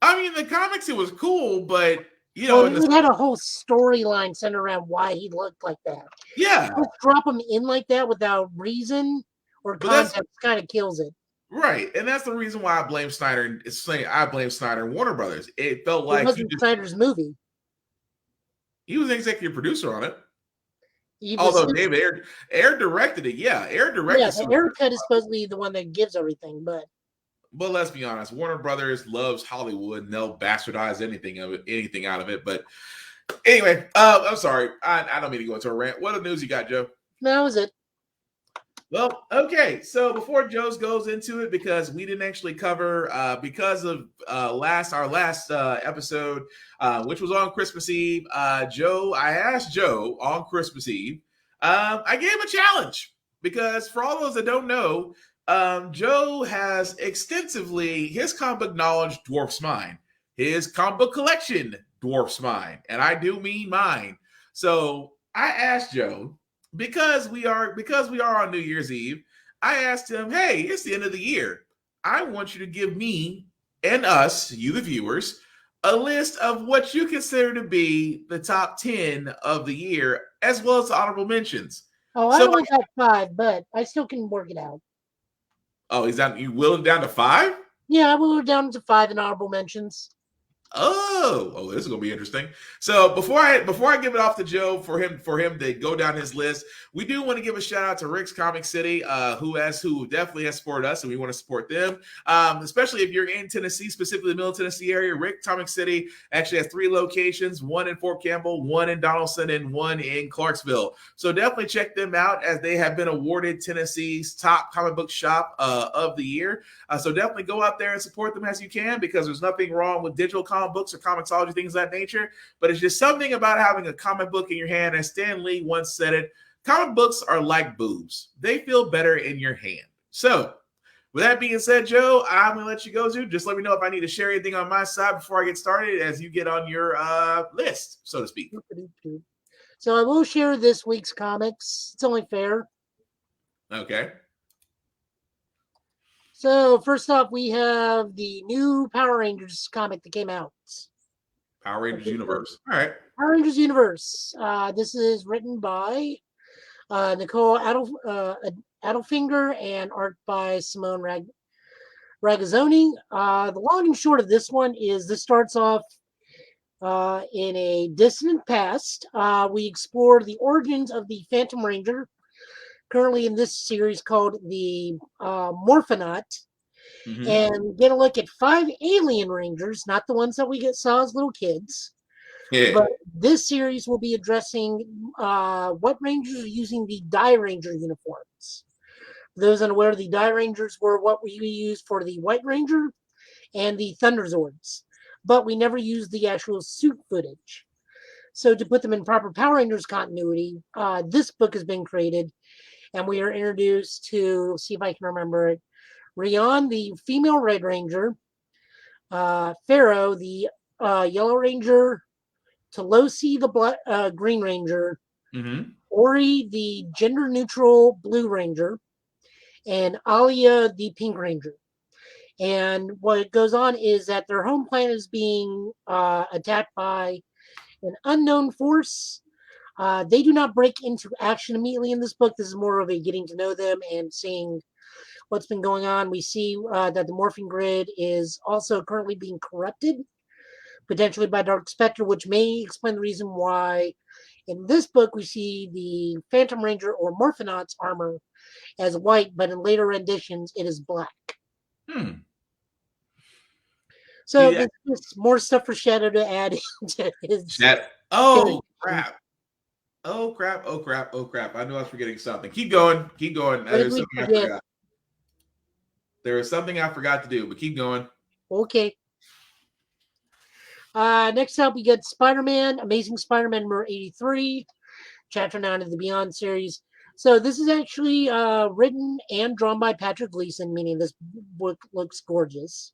S1: I mean, the comics, it was cool, but You
S2: Well,
S1: know,
S2: it had a whole storyline centered around why he looked like that.
S1: yeah,
S2: Just drop him in like that without reason or
S1: but that's
S2: context kind of kills it.
S1: right, and that's the reason why I blame Snyder. It's saying I blame Snyder and Warner Brothers. It felt
S2: It
S1: like
S2: wasn't Snyder's movie.
S1: he was an executive producer on it.
S2: He was,
S1: Although David Ayer directed it, yeah, Ayer
S2: yeah,
S1: directed
S2: the
S1: Suicide
S2: Air cut is
S1: Squad.
S2: supposed to be the one that gives everything, but
S1: But let's be honest, Warner Brothers loves Hollywood, and they'll bastardize anything out of it. But anyway, I'm sorry, I don't mean to go into a rant. What other news you got, Joe?
S2: that was it.
S1: Well, okay. So before Joe's goes into it, because we didn't actually cover because of our last episode, which was on Christmas Eve. I asked Joe on Christmas Eve. I gave him a challenge because for all those that don't know, Joe has extensively his comic book knowledge dwarfs mine. His comic book collection dwarfs mine, and I do mean mine. So I asked Joe because we are on New Year's Eve, I asked him, "Hey, it's the end of the year. I want you to give me and us, you the viewers, a list of what you consider to be the top 10 of the year, as well as honorable mentions."
S2: Oh, I
S1: So,
S2: only got 5, but I still can work it out.
S1: oh, he's down. You will him down to 5?
S2: Yeah, I will go down to 5 in honorable mentions.
S1: Oh, this is gonna be interesting. So before I give it off to Joe for him to go down his list, we do want to give a shout out to Rick's Comic City, who definitely has supported us, and we want to support them. Especially if you're in Tennessee, specifically the Middle Tennessee area. Rick Comic City actually has 3 locations: one in Fort Campbell, one in Donaldson, and one in Clarksville. So definitely check them out, as they have been awarded Tennessee's top comic book shop of the year. So definitely go out there and support them as you can, because there's nothing wrong with digital comic books or comicsology, things of that nature. But it's just something about having a comic book in your hand. As Stan Lee once said it, comic books are like boobs. They feel better in your hand. So with that being said, Joe, I'm going to let you go, dude. Just let me know if I need to share anything on my side before I get started as you get on your list, so to speak.
S2: So I will share this week's comics. It's only fair.
S1: Okay.
S2: So first off, we have the new Power Rangers comic that came out.
S1: Power Rangers Universe. All right.
S2: Power Rangers Universe. This is written by Nicole Adelfinger and art by Simone Ragazzoni. The long and short of this one is this starts off in a distant past. We explore the origins of the Phantom Ranger, currently in this series called the Morphonaut, and get a look at 5 alien rangers, not the ones that we saw as little kids.
S1: Yeah.
S2: But this series will be addressing what rangers are using the Die Ranger uniforms. For those unaware, the Die Rangers were what we used for the White Ranger and the Thunderzords, but we never used the actual suit footage. So to put them in proper Power Rangers continuity, this book has been created, and we are introduced to, see if I can remember it, Rion, the female Red Ranger, Pharaoh, the Yellow Ranger, Tolosi, the Green Ranger, Ori, the gender-neutral Blue Ranger, and Alia, the Pink Ranger. And what goes on is that their home planet is being attacked by an unknown force. They do not break into action immediately in this book. This is more of a getting to know them and seeing what's been going on. We see that the morphing grid is also currently being corrupted, potentially by Dark Spectre, which may explain the reason why in this book we see the Phantom Ranger or Morphonaut's armor as white, but in later renditions it is black. So
S1: Yeah.
S2: there's more stuff for Shadow to add into his.
S1: Oh crap! Oh crap! Oh crap! Oh crap! I knew I was forgetting something. Keep going. Keep going. There's something I forgot. There was something I forgot to do, but keep going.
S2: Okay. Next up, we get Spider-Man, Amazing Spider-Man number 83, Chapter 9 of the Beyond series. So this is actually written and drawn by Patrick Gleason, meaning this book looks gorgeous.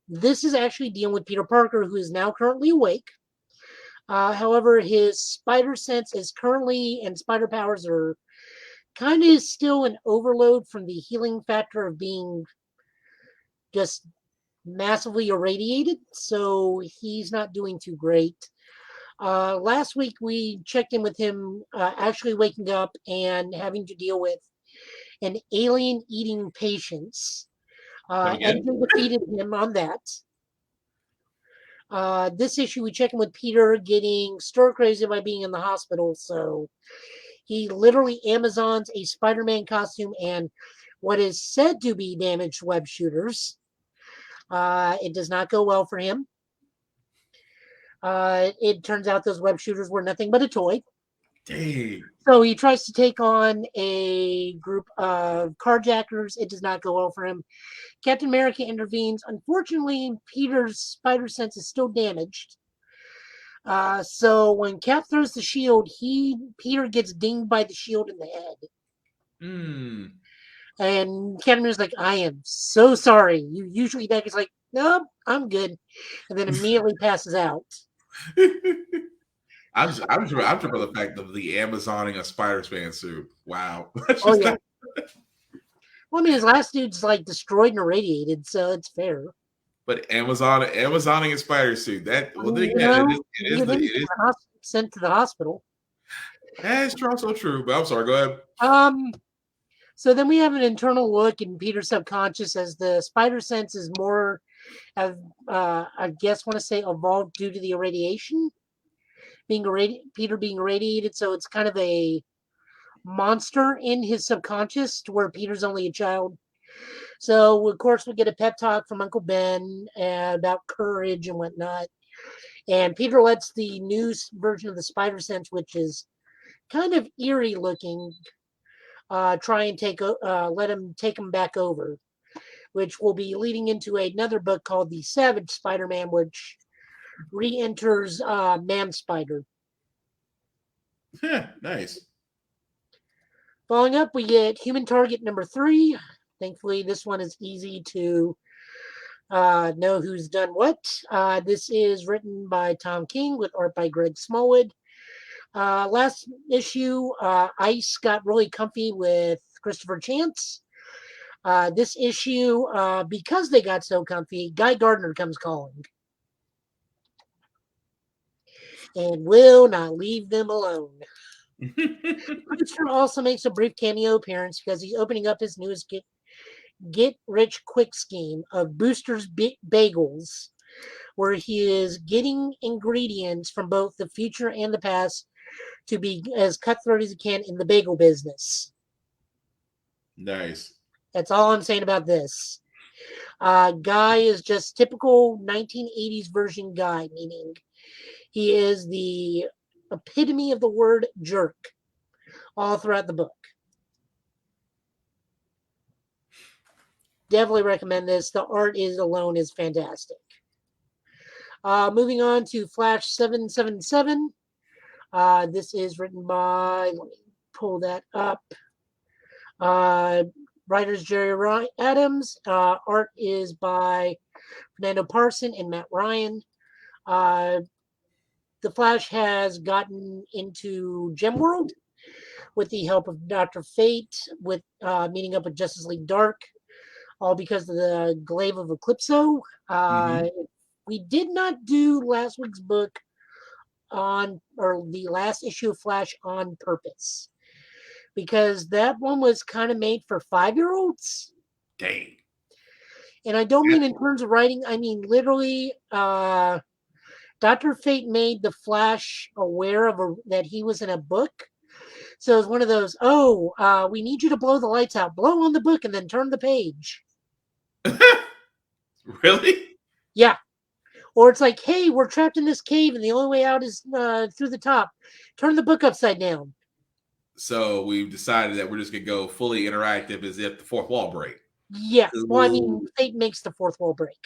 S2: This is actually dealing with Peter Parker, who is now currently awake. However, his spider sense is currently, and spider powers are kind of still an overload from the healing factor of being just massively irradiated, so he's not doing too great. Last week we checked in with him actually waking up and having to deal with an alien eating patients.
S1: Come again?
S2: Edgar defeated him on that. This issue we check in with Peter getting stir crazy by being in the hospital, so he literally Amazons a Spider-Man costume and what is said to be damaged web shooters. It does not go well for him. It turns out those web shooters were nothing but a toy.
S1: Dang.
S2: So he tries to take on a group of carjackers. It does not go well for him. Captain America intervenes. Unfortunately, Peter's spider sense is still damaged. So when Cap throws the shield, Peter gets dinged by the shield in the head. And Captain America's like, I am so sorry. You usually back is like, nope, I'm good. And then immediately passes out.
S1: I'm sure for the fact of the Amazoning a Spider-Man suit. Wow.
S2: Oh, yeah. Well, I mean, his last dude's like destroyed and irradiated, so it's fair.
S1: But Amazoning a spider suit. That well, then
S2: You
S1: again, it is
S2: sent to the hospital.
S1: That's also true. But I'm sorry. Go ahead.
S2: So then we have an internal look in Peter's subconscious as the spider sense is more, I guess, want to say evolved due to the irradiation, Peter being irradiated. So it's kind of a monster in his subconscious to where Peter's only a child. So of course we get a pep talk from Uncle Ben about courage and whatnot. And Peter lets the new version of the spider sense, which is kind of eerie looking, try and let him take him back over, which will be leading into another book called The Savage Spider-Man, which re-enters Man Spider.
S1: Nice.
S2: Following up, we get Human Target number 3. Thankfully, this one is easy to know who's done what. This is written by Tom King with art by Greg Smallwood. Last issue, Ice got really comfy with Christopher Chance. This issue, because they got so comfy, Guy Gardner comes calling and will not leave them alone. Brewster also makes a brief cameo appearance because he's opening up his newest Get Rich Quick scheme of Booster's Bagels, where he is getting ingredients from both the future and the past to be as cutthroat as he can in the bagel business.
S1: Nice.
S2: That's all I'm saying about this. Guy is just typical 1980s version Guy, meaning he is the epitome of the word jerk all throughout the book. Definitely recommend this. The art alone is fantastic. Moving on to Flash 777. This is written by, let me pull that up. Writers Jerry Adams. Art is by Fernando Parson and Matt Ryan. The Flash has gotten into Gem World with the help of Dr. Fate, with meeting up with Justice League Dark, all because of the glaive of Eclipso. We did not do last week's book or the last issue of Flash on purpose, because that one was kind of made for 5-year-olds.
S1: Dang.
S2: And I don't mean in terms of writing, I mean literally, Dr. Fate made the Flash aware of that he was in a book. So it's one of those, we need you to blow the lights out. Blow on the book and then turn the page.
S1: Really?
S2: Yeah. Or it's like, hey, we're trapped in this cave and the only way out is through the top. Turn the book upside down.
S1: So we've decided that we're just going to go fully interactive as if the fourth wall break.
S2: Yes. Well, I mean, Fate makes the fourth wall break.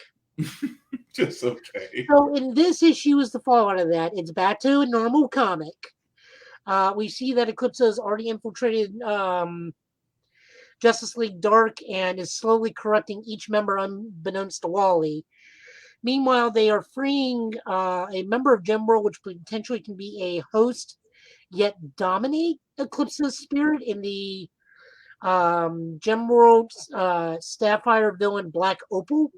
S1: Just okay.
S2: So in this issue is the fallout of that. It's back to a normal comic. We see that Eclipso has already infiltrated Justice League Dark and is slowly corrupting each member unbeknownst to Wally. Meanwhile, they are freeing a member of Gemworld, which potentially can be a host, yet dominate Eclipse's spirit in the Gemworld Starfire villain Black Opal.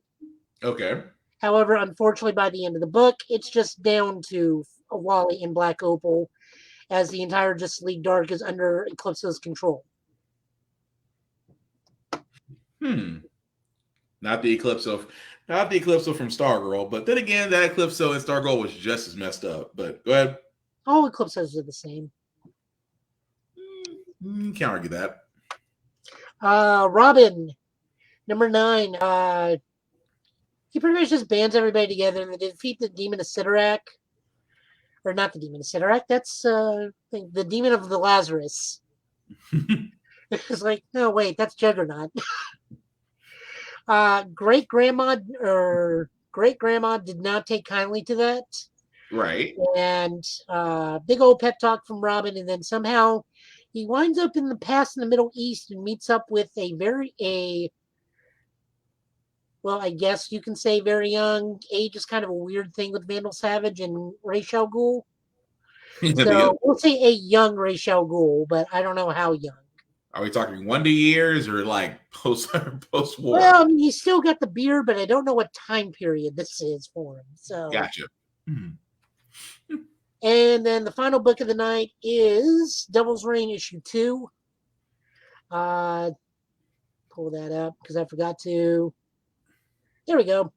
S1: Okay.
S2: However, unfortunately, by the end of the book, it's just down to Wally and Black Opal, as the entire Justice League Dark is under Eclipse's control.
S1: Not the Eclipso, not the Eclipso from Stargirl, but then again, that Eclipso in Stargirl was just as messed up. But go ahead.
S2: All Eclipses are the same.
S1: Can't argue that.
S2: Robin, number 9. He pretty much just bands everybody together and they defeat the Demon of Sidorak. Or not the Demon of Sidorak, that's the Demon of the Lazarus. It's like, no, wait, that's Juggernaut. Great grandma did not take kindly to that.
S1: Right.
S2: And big old pep talk from Robin, and then somehow he winds up in the past in the Middle East and meets up with well, I guess you can say very young. Age is kind of a weird thing with Vandal Savage and Ra's al Ghul. So we'll say a young Ra's al Ghul, but I don't know how young.
S1: Are we talking Wonder Years or like post war?
S2: Well, I mean, he's still got the beard, but I don't know what time period this is for him. So
S1: Gotcha.
S2: And then the final book of the night is Devil's Reign issue 2. Pull that up because I forgot to. There we go.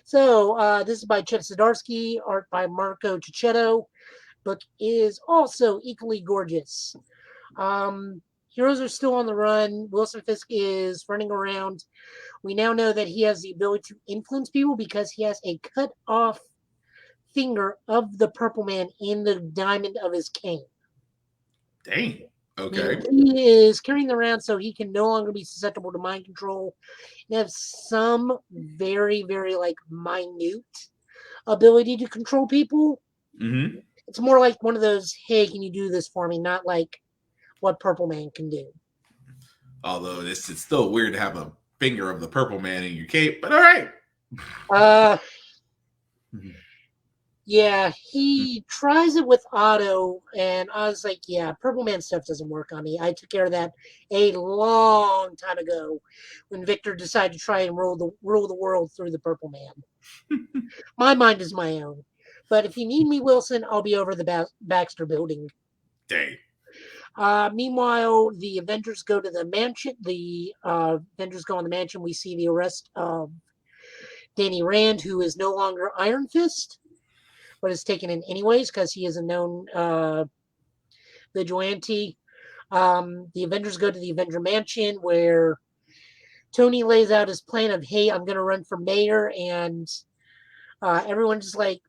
S2: So this is by Chip Zdarsky, art by Marco Cicchetto. Book is also equally gorgeous. Heroes are still on the run. Wilson Fisk is running around. We now know that he has the ability to influence people because he has a cut off finger of the Purple Man in the diamond of his cane.
S1: Dang. Okay.
S2: He is carrying them around so he can no longer be susceptible to mind control and have some very, very like minute ability to control people.
S1: Mm-hmm.
S2: It's more like one of those, hey, can you do this for me? Not like what Purple Man can do.
S1: Although it's still weird to have a finger of the Purple Man in your cape, but all right.
S2: Yeah, he tries it with Otto, and I was like, yeah, Purple Man stuff doesn't work on me. I took care of that a long time ago when Victor decided to try and rule the world through the Purple Man. My mind is my own. But if you need me, Wilson, I'll be over the Baxter building.
S1: Dang.
S2: Meanwhile, the Avengers go to the mansion. The Avengers go on the mansion. We see the arrest of Danny Rand, who is no longer Iron Fist, but is taken in anyways because he is a known vigilante. The Avengers go to the Avenger Mansion where Tony lays out his plan of, hey, I'm going to run for mayor, and everyone's just like,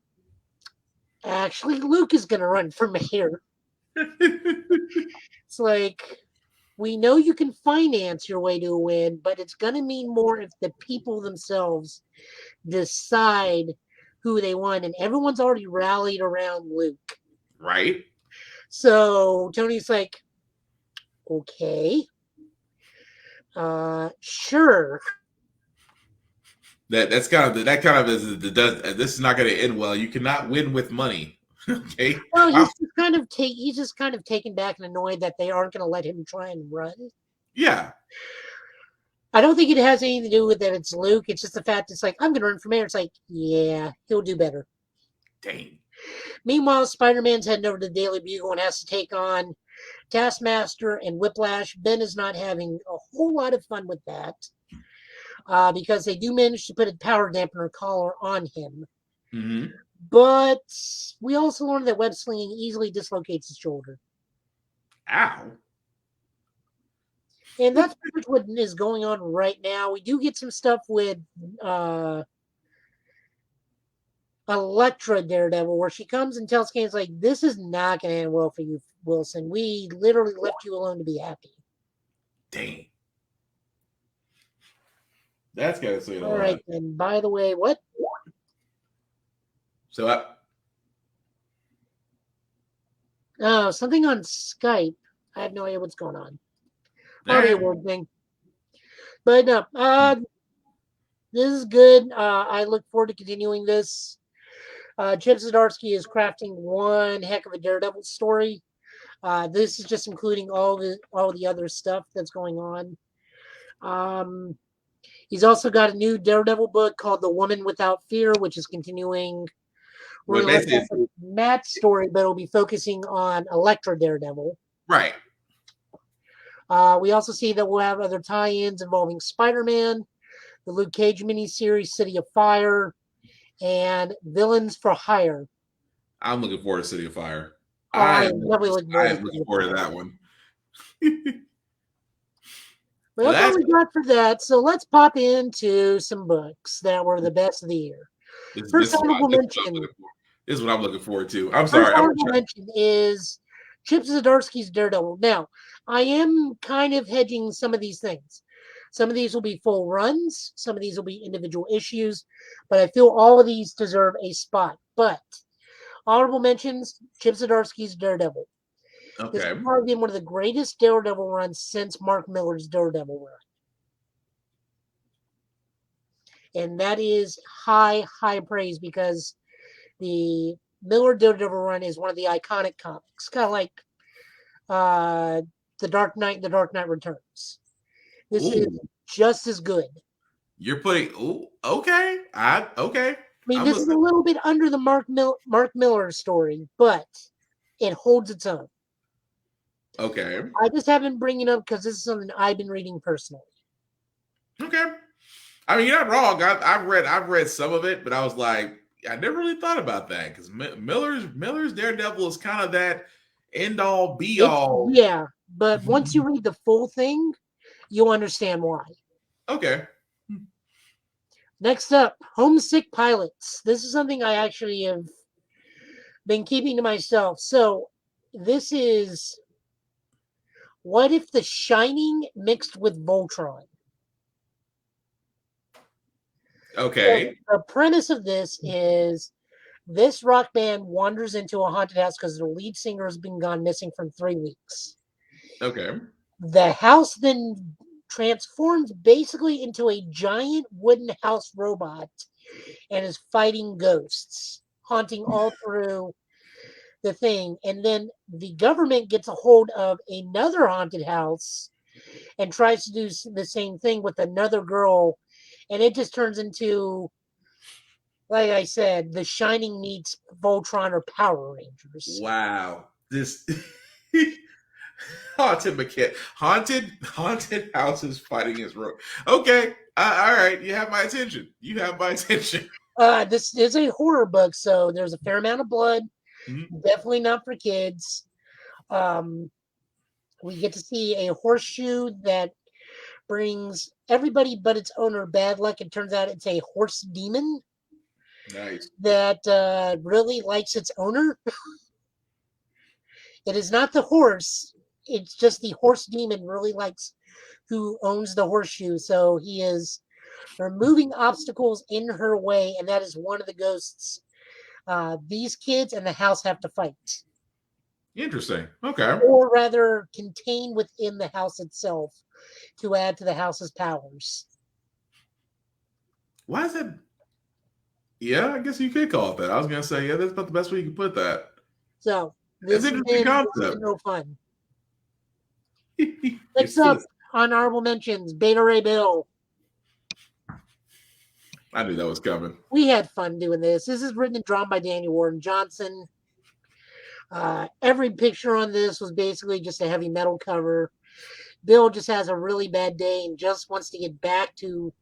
S2: actually, Luke is going to run for mayor. It's like, we know you can finance your way to a win, but it's going to mean more if the people themselves decide who they want, and everyone's already rallied around Luke.
S1: Right.
S2: So Tony's like, okay, sure.
S1: That's kind of this is not going to end well. You cannot win with money. Okay.
S2: Well, he's just kind of taken back and annoyed that they aren't going to let him try and run.
S1: Yeah.
S2: I don't think it has anything to do with that it's Luke. It's just the fact it's like, I'm going to run for mayor. It's like, yeah, he'll do better.
S1: Dang.
S2: Meanwhile, Spider-Man's heading over to the Daily Bugle and has to take on Taskmaster and Whiplash. Ben is not having a whole lot of fun with that because they do manage to put a power dampener collar on him.
S1: Mm-hmm.
S2: But we also learned that web slinging easily dislocates his shoulder.
S1: Ow.
S2: And that's pretty much what is going on right now. We do get some stuff with Elektra Daredevil, where she comes and tells Kane's like, this is not going to end well for you, Wilson. We literally left you alone to be happy.
S1: Dang. That's got to say it
S2: all right, then. By the way, what?
S1: So
S2: something on Skype. I have no idea what's going on. Probably a weird thing. But no, this is good. I look forward to continuing this. Chip Zdarsky is crafting one heck of a Daredevil story. This is just including all the other stuff that's going on. He's also got a new Daredevil book called The Woman Without Fear, which is continuing where
S1: Well,
S2: he left off
S1: basically,
S2: with Matt's story, but it'll be focusing on Elektra Daredevil.
S1: right.
S2: We also see that we'll have other tie-ins involving Spider-Man, the Luke Cage miniseries City of Fire, and Villains for Hire.
S1: I'm looking forward to City of Fire.
S2: I am definitely looking forward
S1: I
S2: to
S1: am
S2: City
S1: looking
S2: of
S1: forward to
S2: Fire.
S1: that one.
S2: But that's all we got for that. So let's pop into some books that were the best of the year. First honorable mention.
S1: This is what I'm looking forward to. I'm
S2: First
S1: sorry.
S2: honorable mention is Chip Zdarsky's Daredevil. Now, I am kind of hedging some of these things. Some of these will be full runs. Some of these will be individual issues. But I feel all of these deserve a spot. But honorable mentions, Chip Zdarsky's Daredevil. This has probably been one of the greatest Daredevil runs since Mark Miller's Daredevil run. And that is high, high praise because the Miller Daredevil run is one of the iconic comics, kind of like The Dark Knight and The Dark Knight Returns. This is just as good.
S1: You're putting, okay. Okay.
S2: I mean, this is a little bit under the Mark Miller story, but it holds its own.
S1: Okay.
S2: I just haven't bring it up because this is something I've been reading personally.
S1: Okay. I mean, you're not wrong. I've read some of it, but I was like, I never really thought about that because Miller's Daredevil is kind of that end all be all.
S2: Yeah, but once you read the full thing, you'll understand why.
S1: Okay.
S2: Next up, Homesick Pilots. This is something I actually have been keeping to myself. So this is what if The Shining mixed with Voltron?
S1: Okay.
S2: So the premise of this is this rock band wanders into a haunted house because the lead singer has been gone missing for 3 weeks.
S1: Okay.
S2: The house then transforms basically into a giant wooden house robot and is fighting ghosts, haunting all through the thing. And then the government gets a hold of another haunted house and tries to do the same thing with another girl. And it just turns into, like I said, The Shining meets Voltron or Power Rangers.
S1: Wow. This haunted houses fighting his road. Okay. All right. You have my attention.
S2: This is a horror book, so there's a fair amount of blood. Mm-hmm. Definitely not for kids. We get to see a horseshoe that brings everybody but its owner bad luck. It turns out it's a horse demon.
S1: Nice.
S2: That really likes its owner. It is not the horse. It's just the horse demon really likes who owns the horseshoe. So he is removing obstacles in her way, and that is one of the ghosts. These kids and the house have to fight.
S1: Interesting. Okay.
S2: Or rather, contain within the house itself to add to the house's powers.
S1: Why is that? Yeah, I guess you could call it that. I was gonna say, yeah, that's about the best way you can put that.
S2: So this has been no fun. Next up, honorable mentions: Beta Ray Bill.
S1: I knew that was coming.
S2: We had fun doing this. This is written and drawn by Daniel Warren Johnson. Every picture on this was basically just a heavy metal cover. Bill just has a really bad day and just wants to get back to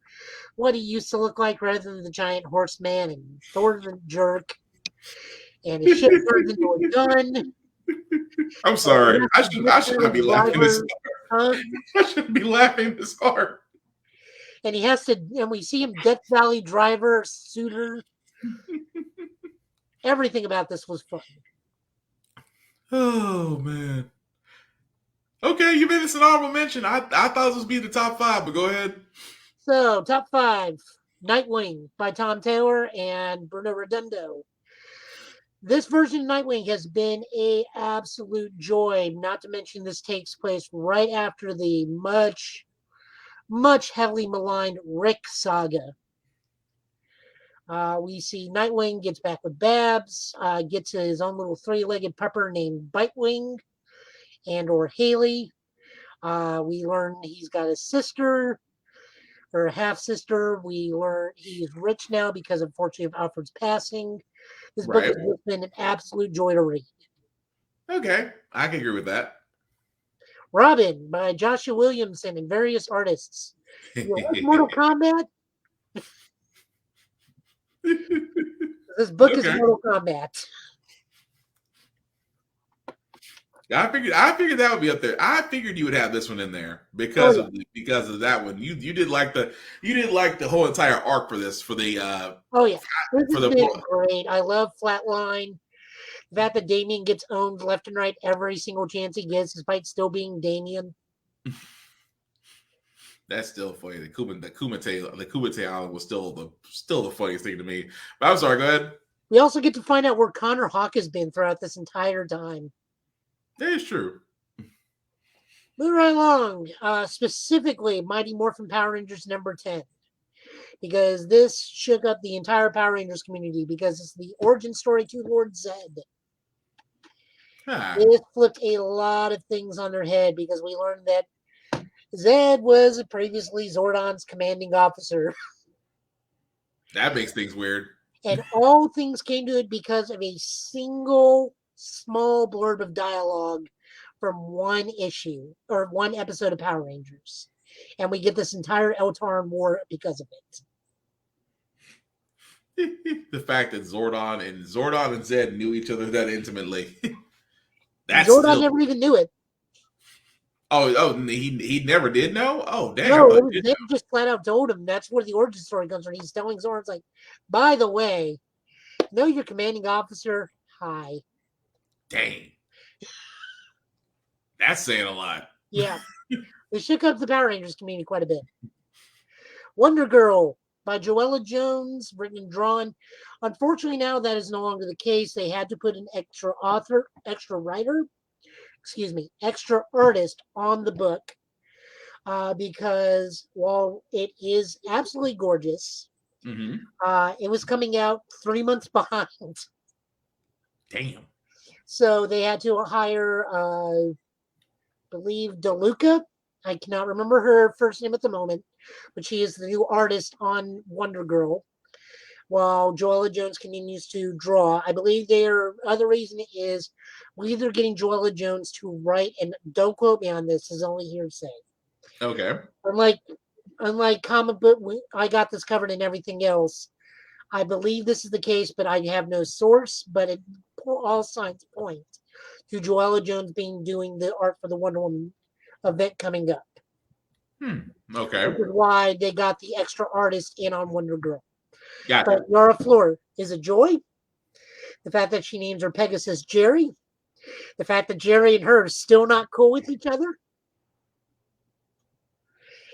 S2: what he used to look like rather than the giant horseman, and Thor's a jerk. And his ship turns into a gun.
S1: I'm sorry. I should not be laughing this hard. I shouldn't be laughing this hard.
S2: And he has to, and we see him Death Valley driver, suitor. Everything about this was fun.
S1: Oh, man. Okay, you made this an honorable mention. I thought this would be the top 5, but go ahead.
S2: So, top 5, Nightwing by Tom Taylor and Bruno Redondo. This version of Nightwing has been an absolute joy, not to mention this takes place right after the much heavily maligned Rick saga. We see Nightwing gets back with Babs, gets his own little 3-legged pupper named Bitewing and or Haley. We learn he's got a sister her half sister. We learn he's rich now because, unfortunately, of Alfred's passing. This book
S1: Right.
S2: has just been an absolute joy to read.
S1: Okay, I can agree with that.
S2: Robin by Joshua Williamson and various artists. You like Mortal Kombat? This book is
S1: Okay.
S2: Mortal Kombat.
S1: I figured that would be up there. I figured you would have this one in there because of that one. You did like the whole entire arc for this for the
S2: Oh yeah, this
S1: for
S2: has
S1: the
S2: been great. I love Flatline. The fact that Damien gets owned left and right every single chance he gets, despite still being Damien.
S1: That's still funny. The Kumite Island was still the funniest thing to me. But I'm sorry. Go ahead.
S2: We also get to find out where Connor Hawk has been throughout this entire time.
S1: That is true.
S2: Moving right along, specifically Mighty Morphin Power Rangers number 10. Because this shook up the entire Power Rangers community because it's the origin story to Lord Zed. This flipped a lot of things on their head because we learned that Zed was previously Zordon's commanding officer.
S1: That makes things weird.
S2: And all things came to it because of a single small blurb of dialogue from one issue or one episode of Power Rangers. And we get this entire Eltaran war because of
S1: it. The fact that Zordon and Zed knew each other that intimately.
S2: Zordon never even knew it.
S1: Oh, he never did know? Oh, dang.
S2: No, they just flat out told him. That's where the origin story comes from. He's telling Zordon's like, by the way, know your commanding officer? Hi.
S1: Dang. That's saying a lot.
S2: Yeah. They shook up the Power Rangers community quite a bit. Wonder Girl by Joella Jones, written and drawn. Unfortunately, now that is no longer the case. They had to put an extra artist on the book because while it is absolutely gorgeous, it was coming out 3 months behind.
S1: Damn.
S2: So they had to hire, I believe, DeLuca. I cannot remember her first name at the moment, but she is the new artist on Wonder Girl, while Joella Jones continues to draw. I believe their other reason is we're either getting Joella Jones to write, and don't quote me on this, is only hearsay.
S1: Okay.
S2: Unlike comic book, I got this covered and everything else. I believe this is the case, but I have no source. But all signs point to Joella Jones doing the art for the Wonder Woman event coming up.
S1: Okay.
S2: Which is why they got the extra artist in on Wonder Girl.
S1: Got
S2: But Laura Fleur is a joy. The fact that she names her Pegasus Jerry. The fact that Jerry and her are still not cool with each other.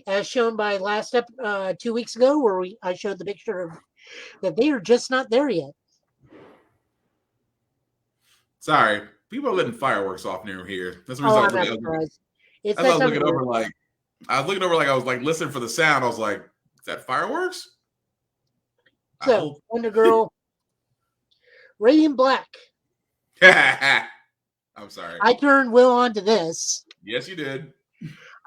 S2: As shown by 2 weeks ago, where I showed the picture of that they are just not there yet.
S1: Sorry. People are letting fireworks off near here. That's the reason
S2: I'm not surprised.
S1: I was looking over like I was like listening for the sound. I was like, is that fireworks?
S2: So, Wonder Girl, Radiant Black.
S1: I'm sorry.
S2: I turned Will onto this.
S1: Yes, you did.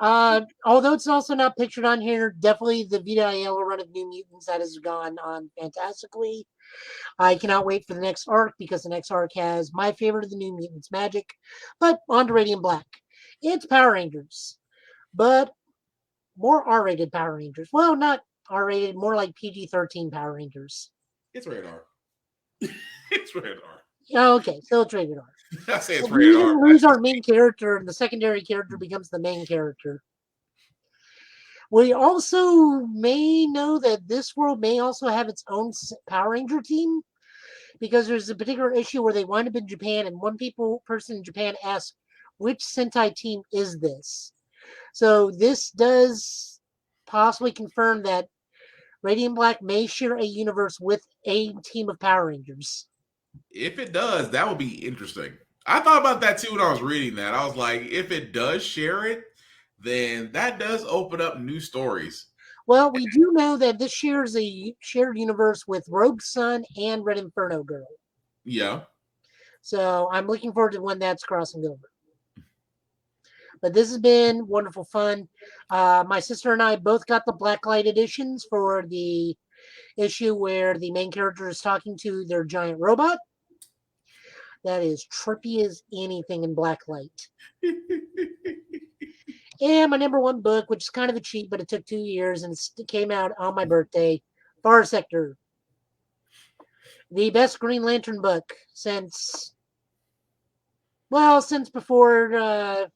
S2: Although it's also not pictured on here, definitely the Vita Ayala run of New Mutants that has gone on fantastically. I cannot wait for the next arc because the next arc has my favorite of the New Mutants, Magic. But on to Radiant Black. It's Power Rangers, but more R-rated Power Rangers. Well, not R-rated, more like PG-13 Power Rangers.
S1: It's rated R. It's rated R.
S2: Oh, okay, so it's rated R.
S1: I say it's rated R.
S2: We lose our main character, and the secondary character becomes the main character. We also may know that this world may also have its own Power Ranger team, because there's a particular issue where they wind up in Japan, and one person in Japan asks, which Sentai team is this? So this does possibly confirm that Radiant Black may share a universe with a team of Power Rangers.
S1: If it does, that would be interesting. I thought about that too when I was reading that. I was like, if it does share it, then that does open up new stories.
S2: Well, we do know that this shares a shared universe with Rogue Sun and Red Inferno Girl.
S1: Yeah.
S2: So I'm looking forward to when that's crossing over. But this has been wonderful fun. My sister and I both got the blacklight editions for the issue where the main character is talking to their giant robot. That is trippy as anything in blacklight. And my number one book, which is kind of a cheat, but it took 2 years and it came out on my birthday, Far Sector. The best Green Lantern book since before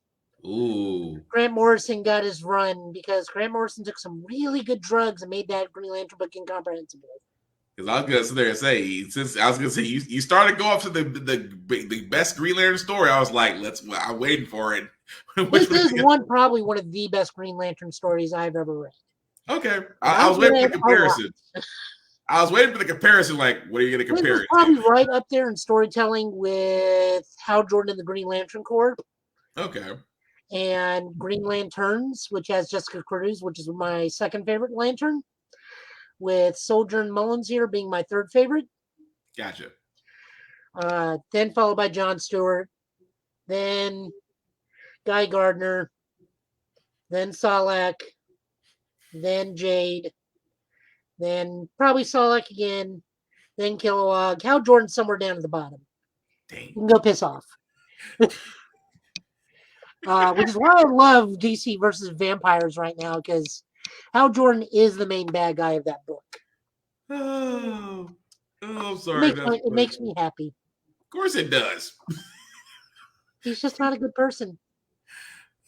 S2: Grant Morrison got his run, because Grant Morrison took some really good drugs and made that Green Lantern book incomprehensible.
S1: Because I was gonna sit there and say, you started going to the best Green Lantern story. I was like, I'm waiting for it.
S2: This is probably one of the best Green Lantern stories I've ever read.
S1: Okay, I was waiting for the comparison. I was waiting for the comparison. Like, what are you going to compare it?
S2: Probably right up there in storytelling with Hal Jordan and the Green Lantern Corps.
S1: Okay.
S2: And Green Lanterns, which has Jessica Cruz, which is my second favorite Lantern, with Sojourn Mullins here being my third favorite.
S1: Gotcha.
S2: Then followed by John Stewart, then Guy Gardner, then Salak, then Jade, then probably Salak again, then Kilowog. Hal Jordan somewhere down at the bottom.
S1: Dang.
S2: You can go piss off. Which is why I love DC versus Vampires right now, because Hal Jordan is the main bad guy of that book.
S1: Oh, I'm sorry.
S2: It makes me happy.
S1: Of course it does.
S2: He's just not a good person.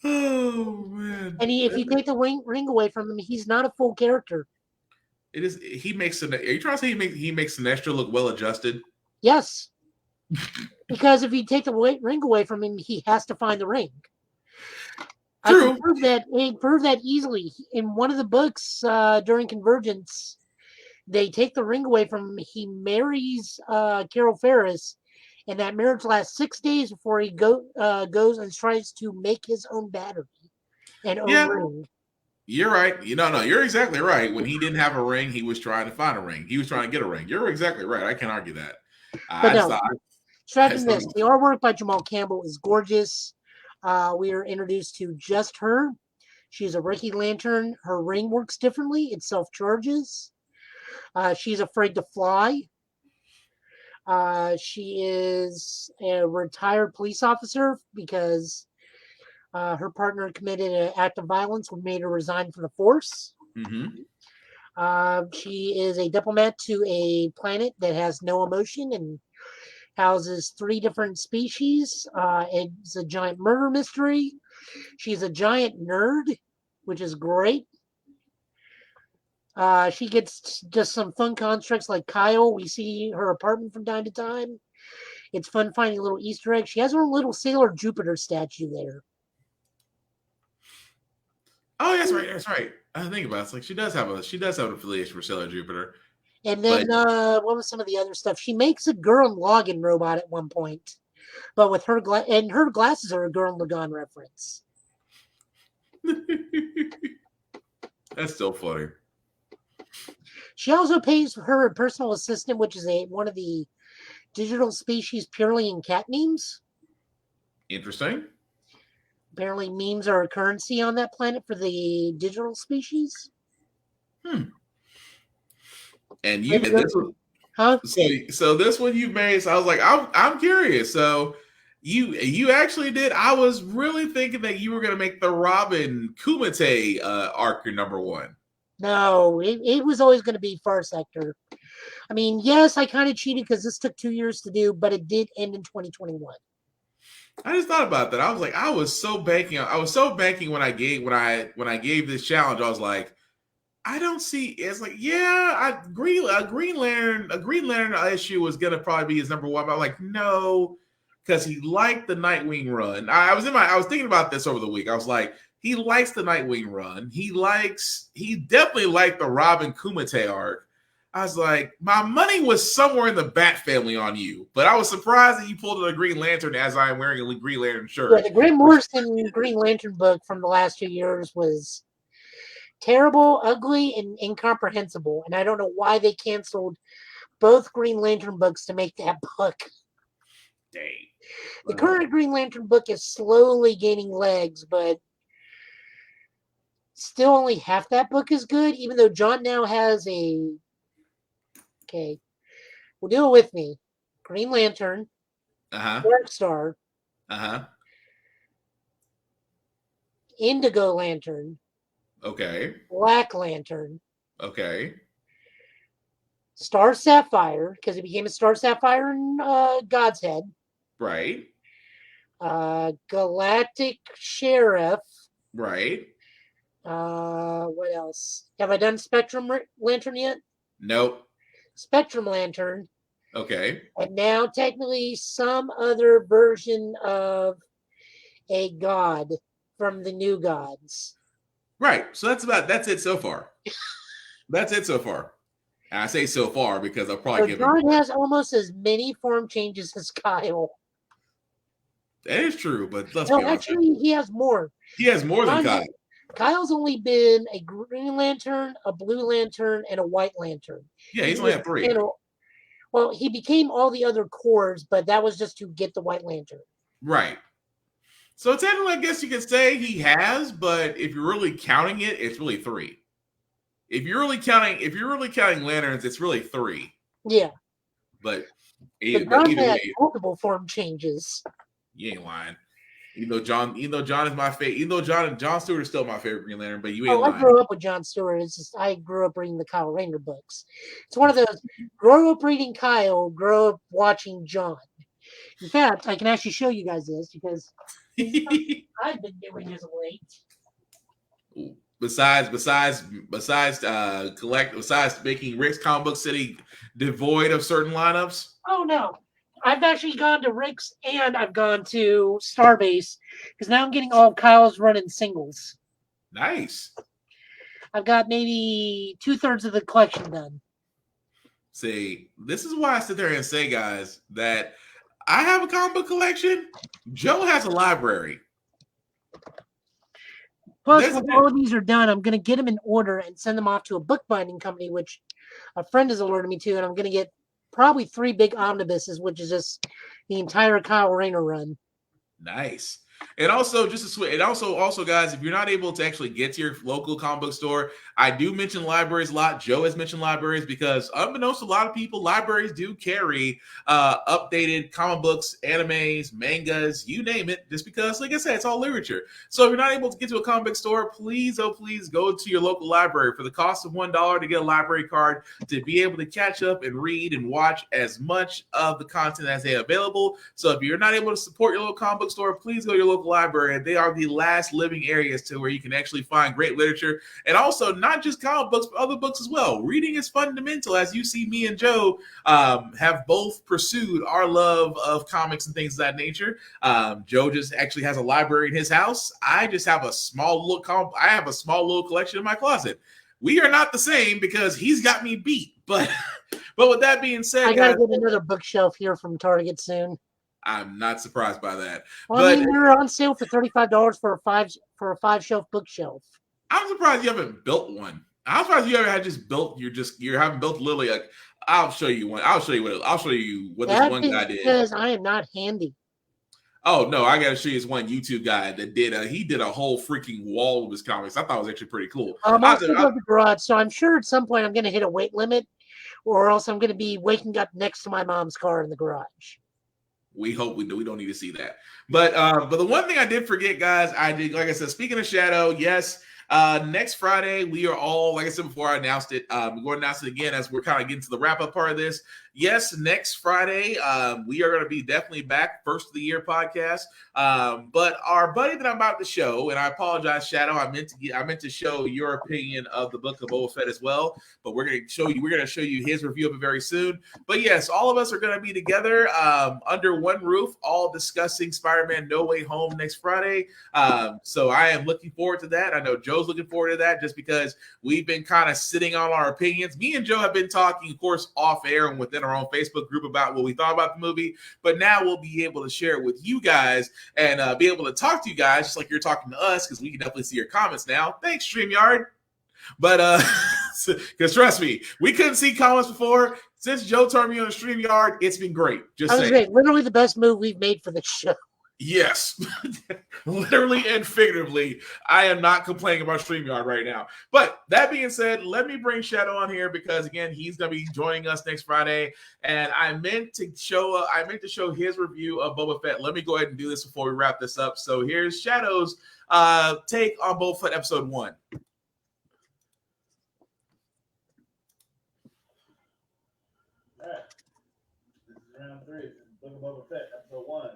S1: Oh, man.
S2: And if you take the ring away from him, he's not a full character.
S1: It is. He makes Are you trying to say he makes Sinestro look well adjusted?
S2: Yes. Because if you take the ring away from him, he has to find the ring.
S1: True.
S2: I can prove that easily. In one of the books during Convergence, they take the ring away from him. He marries Carol Ferris, and that marriage lasts 6 days before he goes and tries to make his own battery and own ring.
S1: You're right. No, you're exactly right. When he didn't have a ring, he was trying to find a ring. He was trying to get a ring. You're exactly right. I can't argue that.
S2: Strapping this. The artwork by Jamal Campbell is gorgeous. We are introduced to just her. She's a Rookie Lantern. Her ring works differently. It self-charges. She's afraid to fly. She is a retired police officer because her partner committed an act of violence which made her resign from the force.
S1: Mm-hmm.
S2: She is a diplomat to a planet that has no emotion and houses 3 different species. It's a giant murder mystery. She's a giant nerd, which is great. She gets just some fun constructs like Kyle. We see her apartment from time to time. It's fun finding little Easter eggs. She has her little Sailor Jupiter statue there.
S1: Oh, that's right. That's right. I think about it. It's like she does have an affiliation for Sailor Jupiter.
S2: And then what was some of the other stuff? She makes a Gurren Lagann robot at one point, but with her her glasses are a Gurren Lagann reference.
S1: That's still funny.
S2: She also pays her personal assistant, which is one of the digital species purely in cat memes.
S1: Interesting.
S2: Apparently, memes are a currency on that planet for the digital species.
S1: And this one,
S2: huh?
S1: So this one you made. So I was like, I'm curious. So you actually did. I was really thinking that you were going to make the Robin Kumite arc your number one.
S2: No, it was always going to be Far Sector. I mean, yes, I kind of cheated because this took 2 years to do, but it did end in 2021.
S1: I just thought about that. I was like, I was so banking when I gave this challenge. I was like, I don't see. It's like, a Green Lantern issue was gonna probably be his number one. But I'm like, no, because he liked the Nightwing run. I was thinking about this over the week. I was like, he likes the Nightwing run. He definitely liked the Robin Kumite arc. I was like, my money was somewhere in the Bat family on you, but I was surprised that you pulled a Green Lantern as I'm wearing a Green Lantern shirt.
S2: Yeah, the Grant Morrison Green Lantern book from the last 2 years was terrible, ugly, and incomprehensible. And I don't know why they canceled both Green Lantern books to make that book.
S1: Dang.
S2: The current Green Lantern book is slowly gaining legs, but still only half that book is good, even though John now has a... Okay, well, do it with me. Green Lantern, Dark Star, Indigo Lantern,
S1: Okay.
S2: Black Lantern,
S1: Okay.
S2: Star Sapphire, because he became a Star Sapphire in God's Head.
S1: Right.
S2: Galactic Sheriff.
S1: Right.
S2: What else? Have I done Spectrum Lantern yet?
S1: Nope.
S2: Spectrum Lantern.
S1: Okay.
S2: And now technically some other version of a god from the New Gods.
S1: Right. So that's it so far. That's it so far. And I say so far because I'll probably give
S2: John has almost as many form changes as Kyle.
S1: That is true, but let's be honest.
S2: Actually, he has more.
S1: He has more than Kyle.
S2: Kyle's only been a Green Lantern, a Blue Lantern, and a White Lantern.
S1: Yeah, he's only had 3.
S2: Well, he became all the other cores, but that was just to get the White Lantern.
S1: Right. So technically, I guess you could say he has, but if you're really counting it, it's really 3. If you're really counting lanterns, it's really 3.
S2: Yeah.
S1: But
S2: John had multiple form changes.
S1: You ain't lying. Even though John is my favorite, even though John Stewart is still my favorite Green Lantern, but you ain't lying.
S2: I grew up with John Stewart. It's just I grew up reading the Kyle Rayner books. It's one of those grow up reading Kyle, grow up watching John. In fact, I can actually show you guys this because I've been doing this of late.
S1: Besides making Rick's Comic Book City devoid of certain lineups.
S2: Oh no. I've actually gone to Rick's and I've gone to Starbase because now I'm getting all Kyle's running singles.
S1: Nice.
S2: I've got maybe 2/3 of the collection done.
S1: See, this is why I sit there and say, guys, that I have a comic book collection. Joe has a library.
S2: Plus, when all of these are done, I'm going to get them in order and send them off to a bookbinding company, which a friend has alerted me to, and I'm going to get probably 3 big omnibuses, which is just the entire Kyle Rayner run.
S1: Nice. And also, also, guys, if you're not able to actually get to your local comic book store, I do mention libraries a lot. Joe has mentioned libraries because, unbeknownst to a lot of people, libraries do carry updated comic books, animes, mangas, you name it, just because, like I said, it's all literature. So if you're not able to get to a comic book store, please, oh, please go to your local library for the cost of $1 to get a library card to be able to catch up and read and watch as much of the content as they have available. So if you're not able to support your local comic book store, please go to your local library, and they are the last living areas to where you can actually find great literature, and also not just comic books but other books as well. Reading is fundamental, as you see me and Joe have both pursued our love of comics and things of that nature. Joe just actually has a library in his house. I just have a small little collection in my closet. We are not the same because he's got me beat, but with that being said,
S2: I gotta get another bookshelf here from Target soon.
S1: I'm not surprised by that.
S2: Well, I mean, they're on sale for $35 for a 5-shelf bookshelf.
S1: I'm surprised you haven't built one. I'm surprised you ever had you haven't built literally like. I'll show you one. I'll show you what this one guy did.
S2: Because I am not handy.
S1: Oh no, I gotta show you this one YouTube guy that did a whole freaking wall of his comics. I thought it was actually pretty cool.
S2: I'm also in the garage, so I'm sure at some point I'm gonna hit a weight limit, or else I'm gonna be waking up next to my mom's car in the garage.
S1: We hope we do. We don't need to see that. But the one thing I did forget, guys, like I said, speaking of Shadow, yes, next Friday, we are all, like I said before, I announced it. We're going to announce it again as we're kind of getting to the wrap-up part of this. Yes, next Friday, we are going to be definitely back, first of the year podcast. But our buddy that I'm about to show, and I apologize, Shadow, I meant to show your opinion of the book of Bobba Fett as well. But we're going to show you his review of it very soon. But yes, all of us are going to be together under one roof, all discussing Spider-Man No Way Home next Friday. So I am looking forward to that. I know Joe's looking forward to that just because we've been kind of sitting on our opinions. Me and Joe have been talking, of course, off air and within our own Facebook group about what we thought about the movie, but now we'll be able to share it with you guys and be able to talk to you guys just like you're talking to us, because we can definitely see your comments now. Thanks, StreamYard. But Because trust me, we couldn't see comments before. Since Joe turned me on the StreamYard, it's been great. Just saying.
S2: Literally the best move we've made for the show.
S1: Yes, literally and figuratively, I am not complaining about StreamYard right now. But that being said, let me bring Shadow on here because again, he's going to be joining us next Friday, and I meant to show his review of Boba Fett. Let me go ahead and do this before we wrap this up. So here's Shadow's take on Boba Fett episode 1.
S3: This is round 3. This is Book of Boba Fett, episode 1.